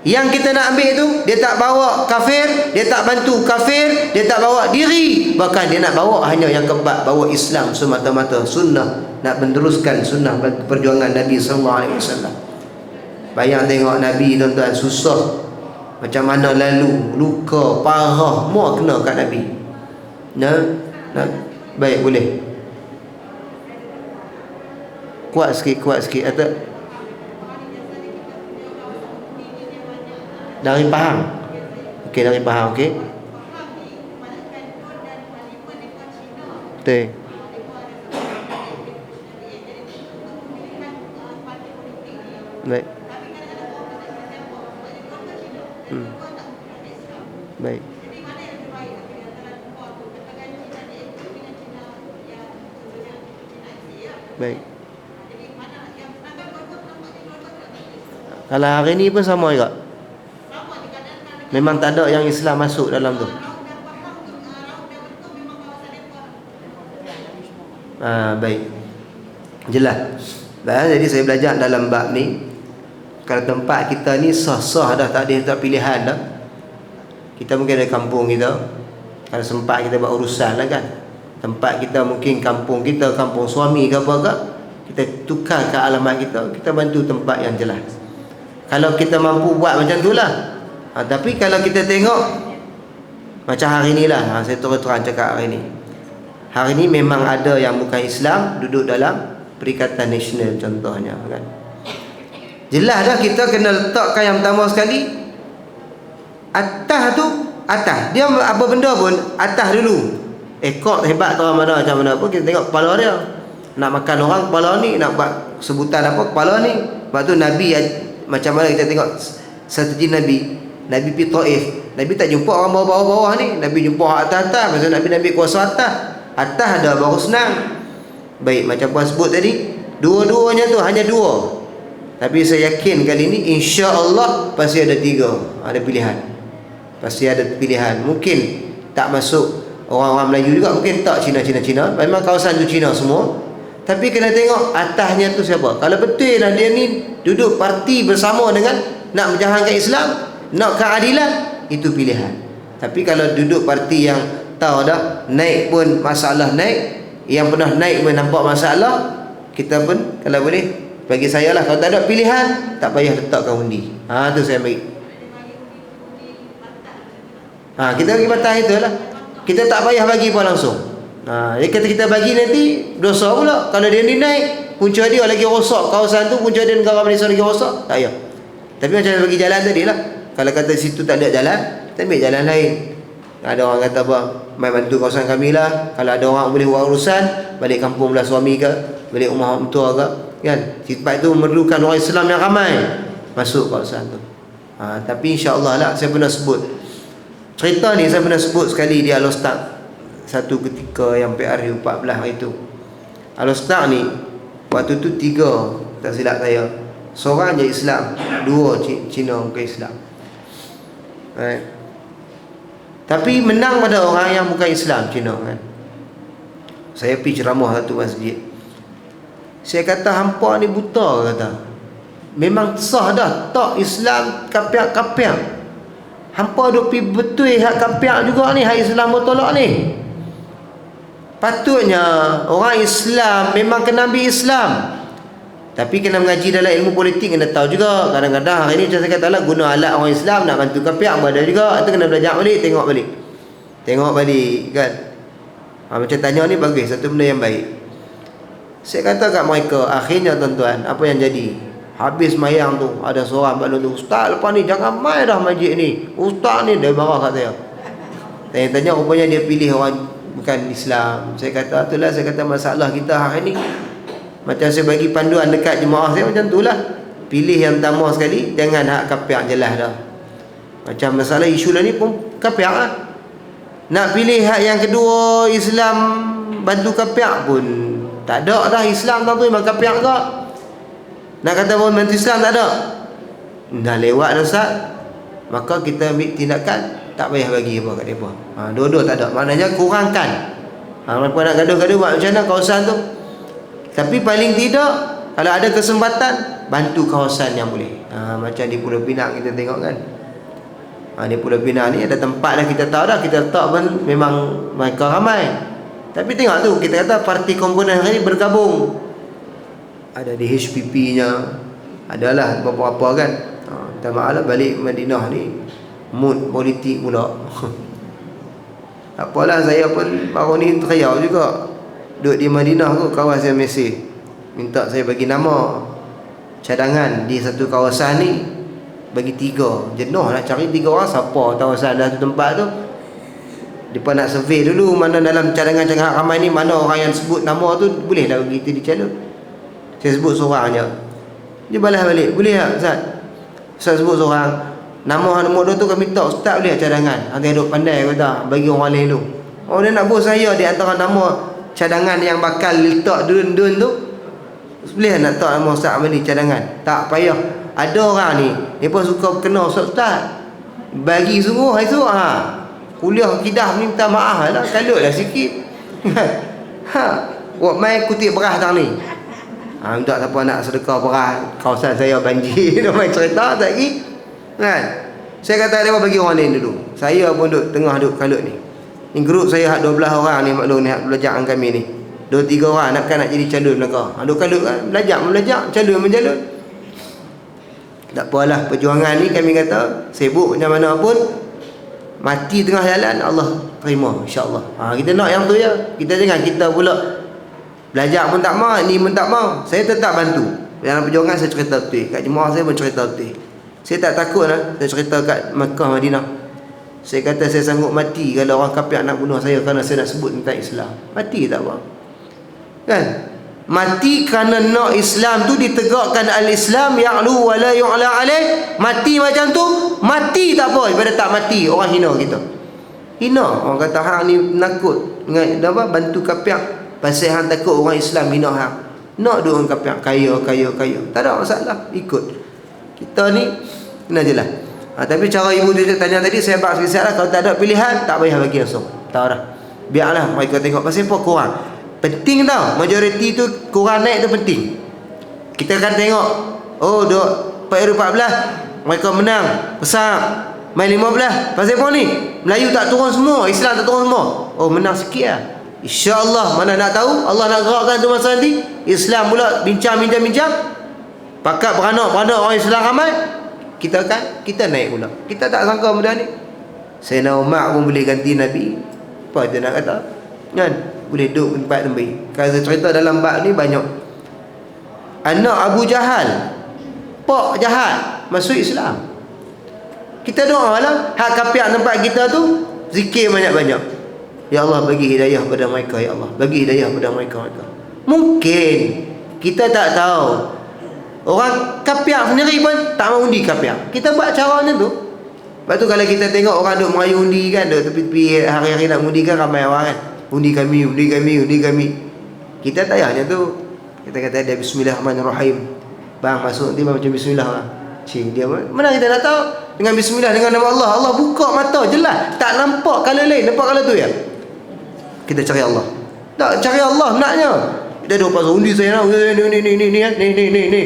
yang kita nak ambil tu dia tak bawa kafir, dia tak bantu kafir, dia tak bawa diri, bahkan dia nak bawa hanya yang keempat, bawa Islam semata-mata, sunnah, nak meneruskan sunnah perjuangan Nabi SAW. Bayang tengok Nabi tuan-tuan, susah macam mana lalu, luka parah, semua kena kat Nabi. Baik, boleh kuat sikit atau dari Pahang. Okey, dari Pahang. Okey, betul. Baik. Baik. Baik. Kalau hari ni pun sama juga. Memang tak ada yang Islam masuk dalam tu. Baik. Jelas. Jadi saya belajar dalam bab ni, kalau tempat kita ni sah-sah dah, tak ada pilihan dah. Kita mungkin ada kampung kita, kalau sempat kita buat urusan lah kan. Tempat kita mungkin kampung kita, kampung suami ke apa ke, kita tukar ke alamat kita, kita bantu tempat yang jelas. Kalau kita mampu buat macam tu lah. Tapi kalau kita tengok macam hari ni lah, saya terang cakap hari ni. Hari ni memang ada yang bukan Islam duduk dalam Perikatan Nasional contohnya kan. Jelas dah kita kena letakkan yang pertama sekali, atas tu, atas dia apa benda pun atas dulu. Ekor hebat tu mana macam mana pun kita tengok kepala dia. Nak makan orang kepala ni, nak buat sebutan apa kepala ni. Sebab tu Nabi macam mana kita tengok strategi Nabi pergi Taif, Nabi tak jumpa orang bawah-bawah ni, Nabi jumpa atas-atas. Masa Nabi kuasa atas ada baru senang. Baik, macam puan sebut tadi, dua-duanya tu hanya dua. Tapi saya yakin kali ni insya-Allah pasti ada tiga. Ada pilihan. Pasti ada pilihan. Mungkin tak masuk orang-orang Melayu juga, mungkin tak Cina. Memang kawasan tu Cina semua. Tapi kena tengok atasnya tu siapa. Kalau betul lah dia ni duduk parti bersama dengan nak menjahankan Islam, nak keadilan, itu pilihan. Tapi kalau duduk parti yang tahu dah naik pun masalah naik, yang pernah naik pun nampak masalah, kita pun kalau boleh, bagi saya lah, kalau tak ada pilihan, tak payah letakkan undi. Tu saya bagi. Kita bagi batas itu lah. Kita tak payah bagi pun langsung. Kata kita bagi nanti dosa pula. Kalau dia ni naik, punca dia lagi rosak kawasan tu, punca dia negara Malaysia lagi rosak, tak payah. Tapi macam bagi jalan tadi lah. Kalau kata situ tak ada jalan, kita ambil jalan lain. Ada orang kata apa, mai bantu kawasan kami lah. Kalau ada orang boleh buat urusan, balik kampung belah suami ke, balik rumah mentua ke, kan. Tempat itu memerlukan orang Islam yang ramai masuk kawasan tu. Tapi insya-Allah lah, saya pernah sebut cerita ni, saya pernah sebut sekali di Al-Ustaz. Satu ketika yang PRU 14 hari tu, Al-Ustaz ni waktu tu 3, tak silap saya, seorang je Islam, 2 Cina bukan Islam. Tapi menang pada orang yang bukan Islam, Cina kan. Saya pergi ceramah satu masjid, saya kata hampa ni buta, kata. Memang sah dah tak Islam kapiak-kapiak. Hampa duk pi betul hak kapiak juga ni, hak Islam bertolak ni. Patutnya orang Islam memang kena ambil Islam. Tapi kena mengaji dalam ilmu politik, kena tahu juga. Kadang-kadang hari ni macam saya kata lah, guna alat orang Islam nak bantu kafir pun ada juga. Itu kena belajar balik, tengok balik kan. Macam tanya ni bagus, satu benda yang baik. Saya kata kat mereka, akhirnya tuan-tuan, apa yang jadi? Habis mayang tu, ada seorang balon tu, "Ustaz, lepas ni jangan main dah masjid ni. Ustaz ni," dia marah kat saya. Tanya-tanya rupanya dia pilih orang bukan Islam. Saya kata, itulah saya kata masalah kita hari ni. Macam saya bagi panduan dekat jemaah saya macam itulah. Pilih yang pertama sekali, jangan hak kafir jelas dah. Macam masalah isu lah ni pun kafir lah. Nak pilih hak yang kedua, Islam bantu kafir pun tak ada dah. Islam tu memang kafir ke? Nak kata pun bantu Islam tak ada. Dah lewat dah Ustaz. Maka kita ambil tindakan, tak payah bagi apa kat mereka. Dua-dua tak ada. Maknanya kurangkan. Mereka nak gaduh-gaduh buat macam mana kawasan tu. Tapi paling tidak, kalau ada kesempatan, bantu kawasan yang boleh. Macam di Pulau Pinang kita tengok kan. Di Pulau Pinang ni ada tempat dah kita tahu dah. Kita letak pun memang mereka ramai. Tapi tengok tu, kita kata parti komponen hari ni bergabung. Ada di HPP-nya, adalah beberapa kan. Minta maaf lah, balik Madinah ni mood politik pula. Apalah, saya pun baru ni teriau juga. Duduk di Madinah tu, kawan saya mesej minta saya bagi nama cadangan di satu kawasan ni. Bagi 3. Jenuh nak cari 3 orang. Siapa kawasan dah tu tempat tu. Mereka nak survey dulu mana dalam cadangan-cadangan ramai ni, mana orang yang sebut nama tu, boleh lah begitu dicalon. Saya sebut seorang je. Dia balas balik, "Boleh tak Ustaz? Ustaz sebut seorang. Nama nombor 2 tu kami tak, Ustaz boleh cadangan. Hang duk pandai kata, bagi orang lain tu." Oh, dia nak buat saya di antara nama cadangan yang bakal letak dun-dun tu. Boleh nak letak nama Ustaz ni cadangan? Tak payah. Ada orang ni, dia pun suka kena Ustaz. Bagi sungguh esok kuliah kidah minta maaf lah, kalutlah sikit. Buat main kutip beras tang ni. Minta siapa nak sedekah beras, kawasan saya banjir. Dia main cerita tak lagi kan. Saya kata dia bagi orang lain dulu. Saya pun duduk tengah duduk kalut ni. Ni grup saya 12 orang ni, maklum ni belajar dengan kami ni. 2-3 orang nak jadi calon belaka. Duduk kalut kan, belajar, calon menjalon. Tak apalah, perjuangan ni kami kata sibuk macam mana pun, mati tengah jalan Allah terima insya-Allah. Kita nak yang tu ya. Kita jangan kita pula belajar pun tak mau, ni pun tak mau. Saya tetap bantu. Dalam perjuangan saya cerita betul. Kat jemaah saya pun cerita betul. Saya tak takut lah. Saya cerita kat Makkah, Madinah. Saya kata saya sanggup mati kalau orang kafir nak bunuh saya kerana saya nak sebut tentang Islam. Mati tak apa. Kan? Mati kerana nak Islam tu ditegakkan, al-Islam ya'lu wa la yu'la alaih. Mati macam tu, mati tak apa daripada tak mati. Orang hina kita. Hina. Orang kata hang ni nakut dengan apa bantu kafir. Pasal hang takut orang Islam hina hang. Nak duk orang kafir kaya. Tak ada masalah, ikut. Kita ni kena jelas. Tapi cara ibu dia tanya tadi, saya bak sikit lah. Kalau tak ada pilihan, tak payah bagi langsung. Tahu dah. Biarlah mereka tengok. Pasal apa kurang. Penting tau, majoriti tu kurang naik tu penting. Kita akan tengok, oh duk PRU 14 mereka menang besar, main 15. Pasal apa ni? Melayu tak turun semua, Islam tak turun semua. Oh menang sikit lah. InsyaAllah, mana nak tahu, Allah nak gerakkan tu masa nanti Islam pula bincang. Pakat beranak orang Islam ramai, kita naik pula. Kita tak sangka benda ni. Sayyidina Umar pun boleh ganti Nabi. Apa dia nak kata kan? Boleh duduk tempat tempat. Kalau cerita dalam bab ni banyak. Anak Abu Jahal, pak jahat, masuk Islam. Kita doa lah, hak kafir tempat kita tu, zikir banyak-banyak. Ya Allah bagi hidayah pada mereka, ya Allah bagi hidayah pada mereka. Mungkin kita tak tahu. Orang kafir sendiri pun tak mau undi kafir. Kita buat cara macam tu. Lepas tu kalau kita tengok orang duk merayu undi kan, duk tepi-tepi hari-hari nak undi kan, ramai orang kan. Undi kami. Kita tak payah macam tu. Kita kata dia Bismillahirrahmanirrahim. Bang masuk nanti macam Bismillah lah. Dia mana kita nak tahu. Dengan Bismillah, dengan nama Allah. Allah buka mata jelas. Tak nampak color lain, nampak color tu ya. Kita cari Allah. Tak cari Allah naknya. Dia duk pasal undi saya nak ni.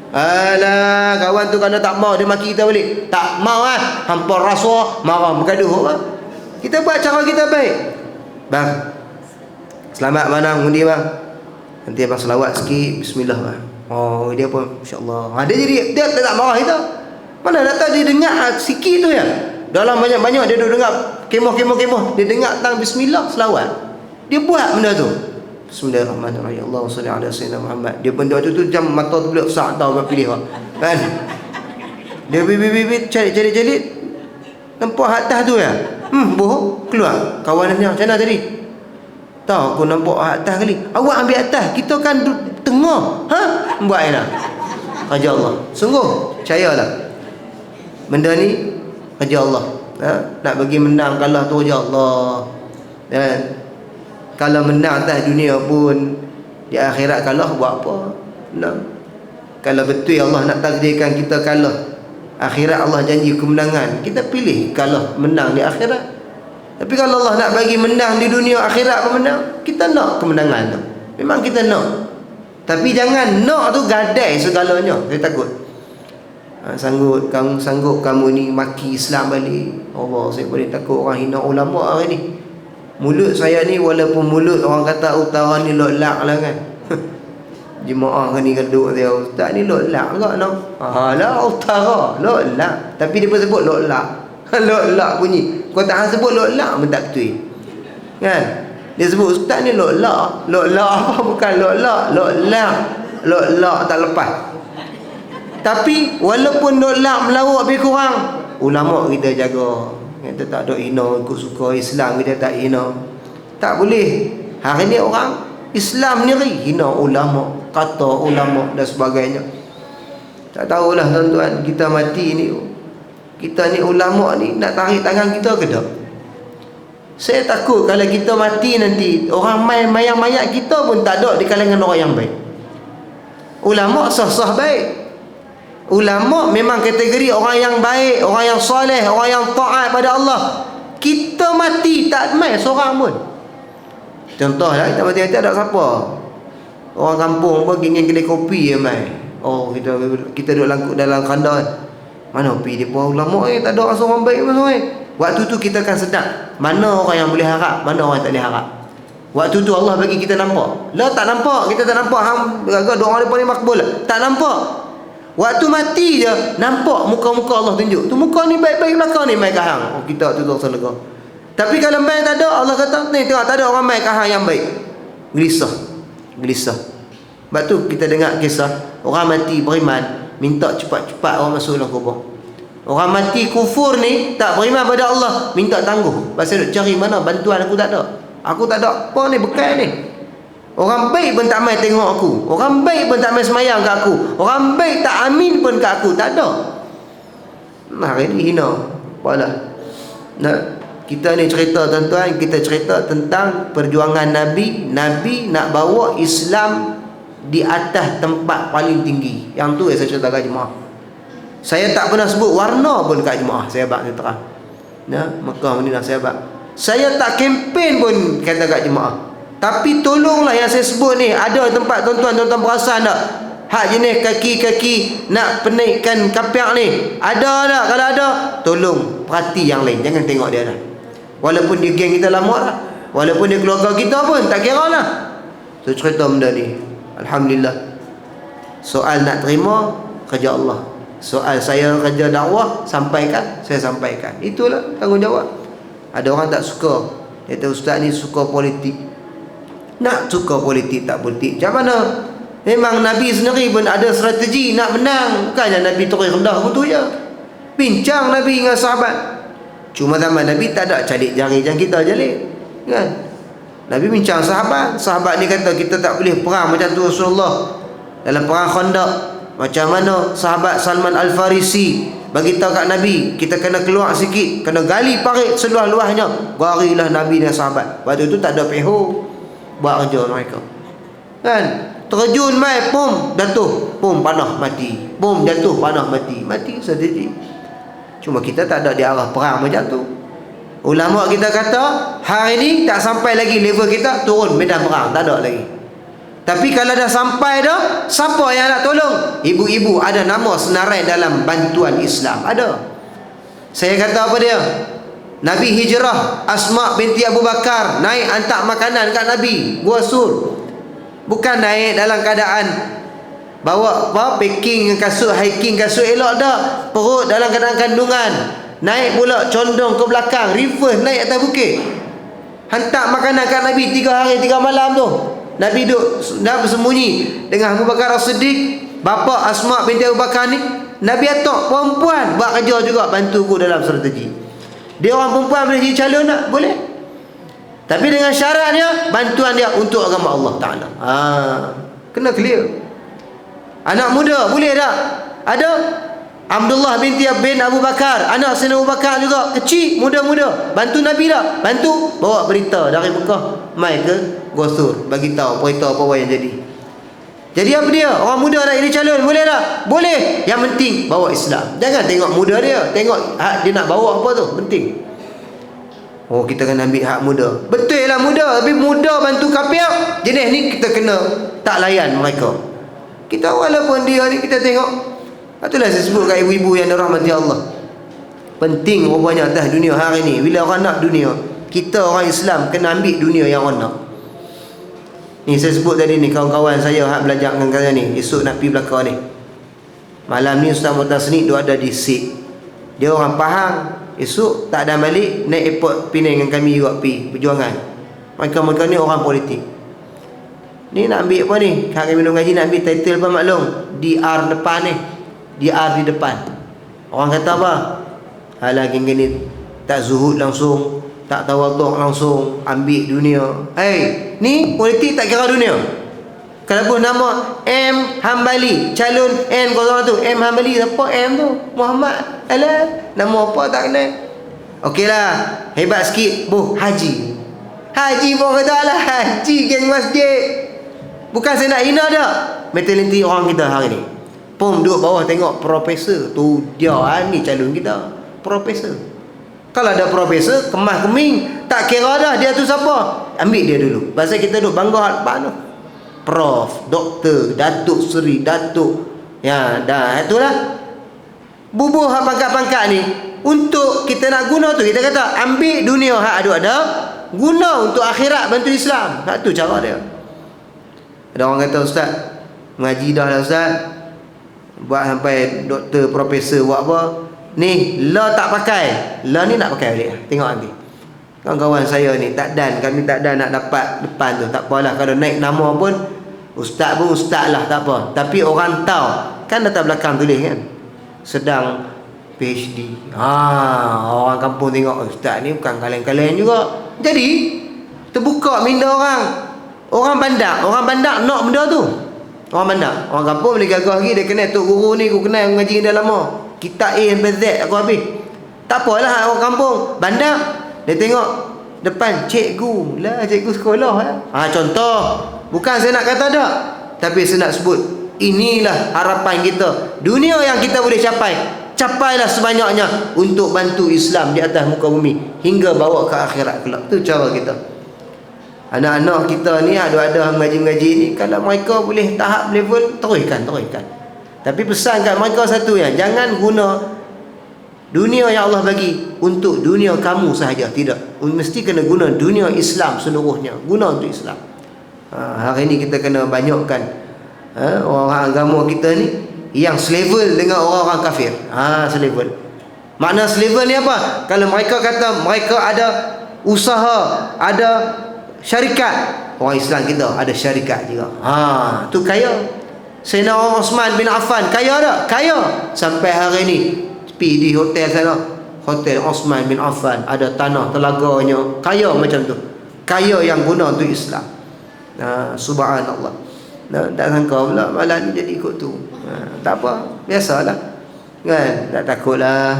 Alah, kawan tu kalau tak mau dia maki kita balik. Tak mau hampa rasuah, marah bergaduh apa. Kita buat cara kita baik. Bang, selamat menang undi bang. Nanti abang selawat sikit, Bismillah bang. Oh, dia pun masya-Allah. Dia tak marah kita. Mana datang dia dengar sikit tu ya. Dalam banyak-banyak dia duduk dengar kemah. Dia dengar tentang bismillah selawat. Dia buat benda tu. Bismillahirrahmanirrahim. Allahumma salli ala sayyidina Muhammad. Dia benda tu jam mata tu boleh besar tahu apa pilih kan. Dia bibit cari. Nampak atas tu ya. Boh keluar. Kawan dia macam mana tadi? Tahu aku nampak atas kali. Awak ambil atas. Kita kan tengah. Buat nak. Kerja Allah. Sungguh percayalah. Benda ni kerja Allah. Nak bagi menang kalah tu kerja Allah. Dan kalau menang atas dunia pun di akhirat kalah buat apa? Menang. Kalau betul Allah nak takdirkan kita kalah, akhirat Allah janji kemenangan, kita pilih kalah menang di akhirat. Tapi kalau Allah nak bagi menang di dunia, akhirat pun menang, kita nak kemenangan tu. Memang kita nak. Tapi jangan nak tu gadai segalanya. Saya takut. Sanggup kamu ni maki Islam balik. Allah, saya boleh takut orang hina ulama hari ni. Mulut saya ni walaupun mulut orang kata utara ni lak lah kan. Jemaah kan ni keduk dia, ustaz ni lak juga no. Lah utara lak. Tapi dia pun sebut lak. Lak bunyi. Kau tak sebut lak pun tak betul. Kan? Dia sebut ustaz ni lak. Lak apa bukan lak. Lak tak lepas. Tapi walaupun lak melawak lebih kurang, ulama kita jaga. Kita tak ada hina ikut suka Islam, kita tak hina. Tak boleh. Hari ni orang Islam ni hina ulama, kata ulama dan sebagainya. Tak tahulah tuan-tuan, kita mati ni, kita ni ulama ni nak tarik tangan kita ke tak? Saya takut kalau kita mati nanti, orang mayang mayat kita pun tak ada di kalangan orang yang baik. Ulama sah-sah baik. Ulama memang kategori orang yang baik, orang yang soleh, orang yang taat pada Allah. Kita mati tak mai seorang pun. Contohlah kita mati tak ada siapa. Orang kampung pun ingin kedai kopi je mai. Oh, kita duduk dalam kandang. Mana kopi dia pun ulama tak ada seorang baik pun seorang. Waktu tu kita akan sedar mana orang yang boleh harap, mana orang yang tak boleh harap. Waktu tu Allah bagi kita nampak. Lah tak nampak, kita tak nampak hang doa depa ni makbul. Tak nampak. Waktu mati je nampak muka-muka Allah tunjuk. Tu muka ni baik-baik belakang ni mai ke hang. Oh, kita tu dosa lega. Tapi kalau mai tak ada, Allah kata ni tengok tak ada orang mai ke hang yang baik. Gelisah. Sebab tu kita dengar kisah orang mati beriman minta cepat-cepat orang masuk dalam kubur. Orang mati kufur ni tak beriman pada Allah, minta tangguh. Pasal duk cari mana bantuan aku tak ada. Aku tak ada apa ni bekal ni. Orang baik pun tak mai tengok aku. Orang baik pun tak mai semayang kat aku. Orang baik tak amin pun kat aku. Tak ada. Hari ni hina. Apalah. Kita ni cerita tuan-tuan, kita cerita tentang perjuangan Nabi. Nabi nak bawa Islam di atas tempat paling tinggi. Yang tu yang saya cerita kat jemaah. Saya tak pernah sebut warna pun kat jemaah. Saya abang terang. Mekah Madinah saya abang. Saya tak kempen pun kata kat jemaah. Tapi tolonglah yang saya sebut ni, ada tempat tuan-tuan perasan tak? Hak jenis kaki-kaki nak penaikkan kapiak ni. Ada tak? Kalau ada, tolong perhati yang lain. Jangan tengok dia dah. Walaupun dia geng kita lama lah. Walaupun dia keluarga kita pun, tak kira lah. So cerita benda ni. Alhamdulillah. Soal nak terima, kerja Allah. Soal saya kerja dakwah, sampaikan, saya sampaikan. Itulah tanggungjawab. Ada orang tak suka. Dia kata ustaz ni suka politik. Nak suka politik tak politik macam mana? Memang Nabi sendiri pun ada strategi nak menang. Bukannya Nabi terus rendah betul je. Bincang Nabi dengan sahabat. Cuma zaman Nabi tak ada calik jari macam kita jalik kan? Nabi bincang sahabat. Sahabat ni kata kita tak boleh perang macam tu Rasulullah. Dalam perang Khandaq, macam mana sahabat Salman Al-Farisi bagi tahu kat Nabi, kita kena keluar sikit, kena gali parit seluas-luasnya. Barilah Nabi dan sahabat. Waktu tu tak ada peho buat kerja mereka kan, terjun mai pum jatuh, pum panah mati, pum jatuh panah mati strategi. Cuma kita tak ada di arah perang macam tu. Ulama kita kata hari ni tak sampai lagi level kita turun medan perang, tak ada lagi. Tapi kalau dah sampai dah, siapa yang nak tolong? Ibu-ibu ada nama senarai dalam bantuan Islam, ada. Saya kata apa dia? Nabi hijrah, Asma binti Abu Bakar naik hantar makanan kat Nabi, Gua Sur. Bukan naik dalam keadaan Bawa apa? Packing kasut, hiking kasut elok dah. Perut dalam keadaan kandungan. Naik pula condong ke belakang, reverse naik atas bukit. Hantar makanan kat Nabi 3 hari 3 malam tu. Nabi duduk bersembunyi dengan Abu Bakar As-Siddiq, bapa Asma binti Abu Bakar ni. Nabi atok perempuan buat kerja juga, bantu aku dalam strategi. Dia orang perempuan boleh jadi calon tak? Boleh. Tapi dengan syaratnya bantuan dia untuk agama Allah Ta'ala. Kena clear. Anak muda boleh tak? Ada Abdullah bin Abu Bakar, anak Sayyidina Abu Bakar juga, kecil, muda-muda, bantu Nabi dah. Bantu bawa berita dari Mekah mai ke Gosur, bagi tahu berita apa yang jadi. Jadi apa dia? Orang muda nak jadi calon, boleh tak? Boleh. Yang penting bawa Islam. Jangan tengok muda dia, tengok hak dia nak bawa apa tu, penting. Oh, kita kena ambil hak muda. Betul lah muda, tapi muda bantu kafir, jenis ni kita kena tak layan mereka. Kita walaupun dia ni kita tengok, itulah saya sebut kat ibu-ibu yang dirahmati Allah. Penting rupanya atas dunia hari ni. Bila orang nak dunia, kita orang Islam kena ambil dunia yang orang nak. Ni saya sebut tadi ni, kawan-kawan saya hak belajar dengan kalian ni, esok nak pergi belakang ni. Malam ni Ustaz Muhtar Senik dia ada di SIK. Dia orang Pahang. Esok tak ada balik, naik airport Penang dengan kami juga pergi perjuangan. Mereka-mereka ni orang politik. Ni nak ambil apa ni? Kami minum ngaji nak ambil title apa maklum? DR depan ni. DR di depan. Orang kata apa? Halah gini tak zuhud langsung, tak tawaduk langsung, ambil dunia. Ni politik tak kira dunia. Kalau pun nama M Hambali, calon N korang tu, M Hambali, siapa M tu? Muhammad. Alah, nama apa tak kenal. Okeylah, hebat sikit, Haji. Haji pun kata lah, Haji geng masjid. Bukan saya nak hina dah mentaliti orang kita hari ni. Pom duduk bawah tengok profesor tu, dia ni calon kita, profesor. Kalau ada profesor kemas keming, tak kira dah dia tu siapa, ambil dia dulu. Pasal kita duduk bangga depan tu, Prof, Doktor, Datuk Seri, Datuk, ya dah itulah. Bubuh hak pangkat-pangkat ni untuk kita nak guna tu, kita kata ambil dunia hak ada, guna untuk akhirat, bantu Islam. Tak tu cara dia. Ada orang kata, Ustaz mengaji dah lah Ustaz, buat sampai doktor, profesor, buat apa ni, la tak pakai, la ni nak pakai balik. Tengok nanti kawan-kawan saya ni tak dan, kami tak dan nak dapat depan tu. Tak apalah, kalau naik nama pun ustaz pun ustaz lah, tak apa. Tapi orang tahu kan, datang belakang tulis kan, sedang PhD. Orang kampung tengok ustaz ni bukan kaleng-kaleng juga. Jadi terbuka minda orang. Orang bandar nak benda tu. Orang bandar, orang kampung boleh gagah lagi, dia kenal tok guru ni, aku kenal mengaji dah lama, kita A sampai Z aku habis. Tak apalah orang kampung bandar, dia tengok depan cikgu lah, cikgu sekolah lah. Contoh, bukan saya nak kata tak, tapi saya nak sebut inilah harapan kita. Dunia yang kita boleh capai, capailah sebanyaknya untuk bantu Islam di atas muka bumi hingga bawa ke akhirat kelak. Tu cara kita. Anak-anak kita ni ada mengaji-mengaji ni, kalau mereka boleh tahap level, teruskan. Tapi pesan kat mereka satu ya, jangan guna dunia yang Allah bagi untuk dunia kamu sahaja. Tidak, mesti kena guna dunia Islam seluruhnya, guna untuk Islam. Hari ni kita kena banyakkan orang agama kita ni yang selevel dengan orang-orang kafir. Selevel. Makna selevel ni apa? Kalau mereka kata mereka ada usaha, ada syarikat, orang Islam kita ada syarikat juga. Tu kaya. Sayyidina Osman bin Affan kaya tak? Kaya. Sampai hari ni pergi di hotel sana, Hotel Osman bin Affan, ada tanah telaganya, kaya macam tu. Kaya yang guna untuk Islam. Subhanallah. Tak sangka pula malam ni jadi ikut tu. Tak apa, biasalah kan, tak takutlah.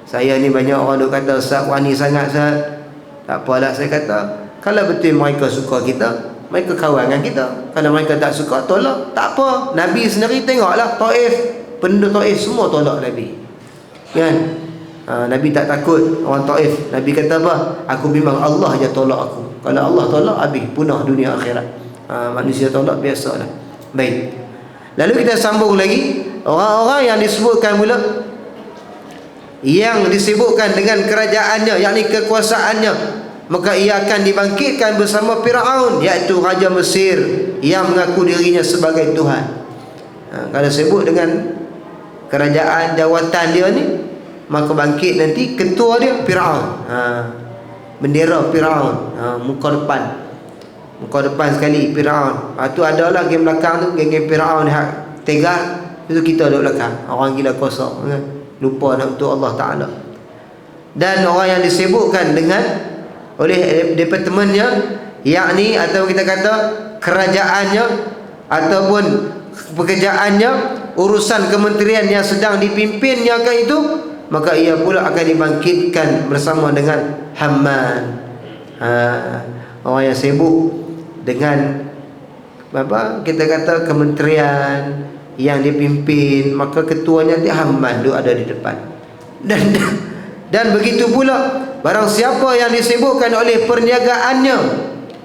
Saya ni banyak orang duk kata Ustaz wani sangat Ustaz. Tak apalah, saya kata kalau betul mereka suka kita, mereka kawan dengan kita. Kalau mereka tak suka, tolak. Tak apa. Nabi sendiri tengoklah Taif, penduduk Taif semua tolak Nabi. Kan? Nabi tak takut orang Taif. Nabi kata apa? Aku memang Allah je tolak aku. Kalau Allah tolak, habis punah dunia akhirat. Manusia tolak biasalah. Baik. Lalu kita sambung lagi. Orang-orang yang disebutkan pula, yang disebutkan dengan kerajaannya, yakni kekuasaannya, maka ia akan dibangkitkan bersama Firaun, iaitu Raja Mesir yang mengaku dirinya sebagai Tuhan. Kalau sibuk dengan kerajaan, jawatan dia ni, maka bangkit nanti ketua dia Firaun. Bendera Firaun, muka depan sekali Firaun. Tu adalah geng belakang tu, geng Firaun hak tega. Itu kita duduk belakang, orang gila kosong kan? Lupa nak untuk Allah Ta'ala. Dan orang yang disibukkan dengan oleh departemennya, yakni atau kita kata kerajaannya ataupun pekerjaannya, urusan kementerian yang sedang dipimpinnya kan itu, maka ia pula akan dibangkitkan bersama dengan Haman. Orang yang sibuk dengan apa kita kata kementerian yang dipimpin, maka ketuanya dia Haman tu ada di depan. Dan begitu pula barang siapa yang disibukkan oleh perniagaannya,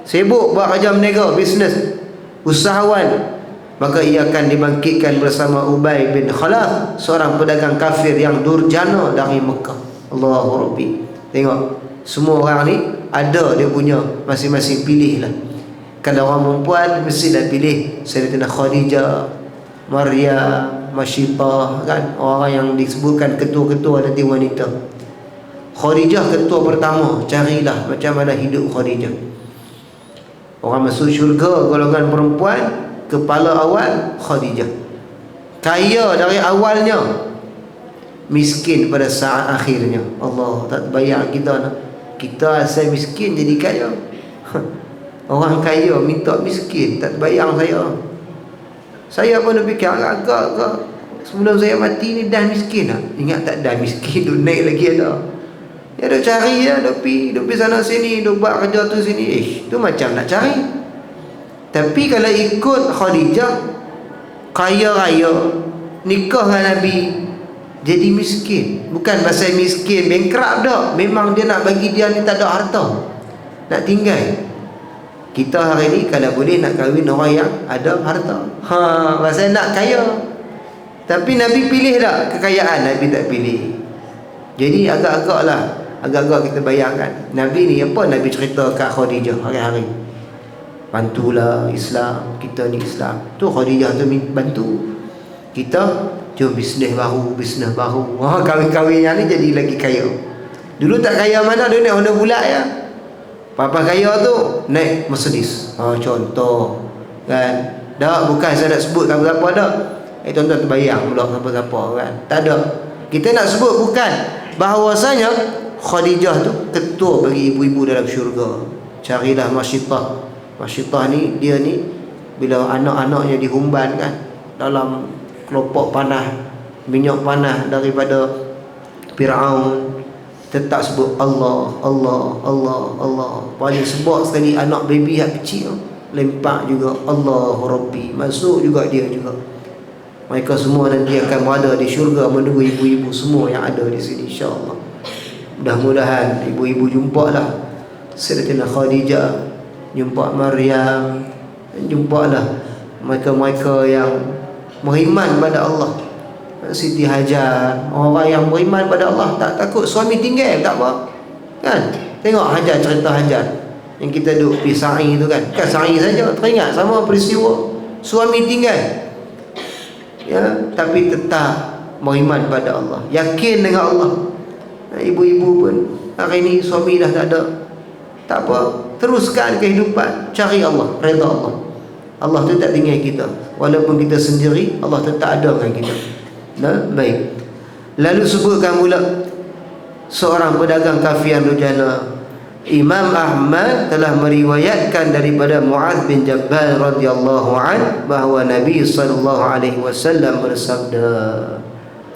sibuk buat kerja berniaga, bisnes, usahawan, maka ia akan dibangkitkan bersama Ubay bin Khalaf, seorang pedagang kafir yang durjana dari Mekah. Allahu Rabbi. Tengok, semua orang ni ada dia punya masing-masing pilih lah. Kalau orang perempuan mesti dah pilih Sayyidatina Khadijah, Maryam, Masyitah kan, orang yang disebutkan ketua-ketua nanti wanita. Khadijah ketua pertama, carilah macam mana hidup Khadijah. Orang masuk syurga golongan perempuan, kepala awal Khadijah. Kaya dari awalnya, miskin pada saat akhirnya. Allah tak bayang kita nak. Kita asal miskin jadi kaya. Orang kaya minta miskin, tak bayang saya. Saya pun fikir agak-agak sebelum saya mati ni dah miskin lah. Ingat tak dah miskin, duk naik lagi ada. Ya duk cari ya, duk pergi sana sini, duk buat kerja tu sini. Tu macam nak cari. Tapi kalau ikut Khadijah, kaya raya, nikah dengan Nabi, jadi miskin. Bukan pasal miskin bankrupt dah, memang dia nak bagi dia ni tak ada harta, nak tinggal. Kita hari ni kalau boleh nak kahwin orang yang ada harta, pasal nak kaya. Tapi Nabi pilih tak kekayaan? Nabi tak pilih. Jadi agak-agak kita bayangkan Nabi ni apa Nabi cerita kat Khadijah hari-hari, bantulah Islam, kita ni Islam. Tu Khadijah tu bantu kita, jom bisnes baru. Kahwin-kahwin yang ni jadi lagi kaya. Dulu tak kaya mana, dia naik Honda bulat ya. Papa kaya tu naik Mercedes. Contoh kan. Dah bukan saya nak sebut siapa-siapa dah. Tuan-tuan terbayang pula siapa-siapa kan. Tak ada. Kita nak sebut bukan bahawasanya Khadijah tu ketua bagi ibu-ibu dalam syurga. Carilah Masyitah ni, dia ni bila anak-anaknya dihumban kan dalam kelopak panah, minyak panah daripada Firaun, tetap sebut Allah. Paling sebab sekali anak baby yang kecil, lempak juga Allahu Rabbi, masuk juga dia juga. Mereka semua nanti akan berada di syurga menunggu ibu-ibu semua yang ada di sini, insya-Allah. Mudah-mudahan ibu-ibu jumpalah Sayyidatina Khadijah, jumpa Maryam, jumpalah mereka-mereka yang beriman pada Allah. Siti Hajar, orang yang beriman pada Allah, tak takut suami tinggal, tak apa kan. Tengok Hajar, cerita Hajar yang kita duduk pergi sa'i tu kan. Bukan sa'i saja, teringat sama peristiwa suami tinggal ya, tapi tetap beriman pada Allah, yakin dengan Allah. Ibu-ibu pun hari ni suami dah tak ada, tak apa, teruskan kehidupan, cari Allah, redha Allah. Allah tu tak tinggal kita, walaupun kita sendiri, Allah tetap ada dengan kita. Baik. Lalu sebutkan pula seorang pedagang kafir yang durjana. Imam Ahmad telah meriwayatkan daripada Mu'adz bin Jabal radhiyallahu an bahawa Nabi sallallahu alaihi wasallam bersabda,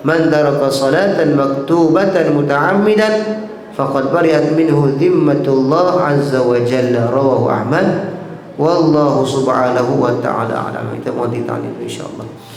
"Man taraka salatan maktubatan muta'ammidan faqad bari'at minhu dhimmatullah azza wa jalla." Rawahu Ahmad. Wallahu subhanahu wa ta'ala alam. Kita mau ditanya insyaallah.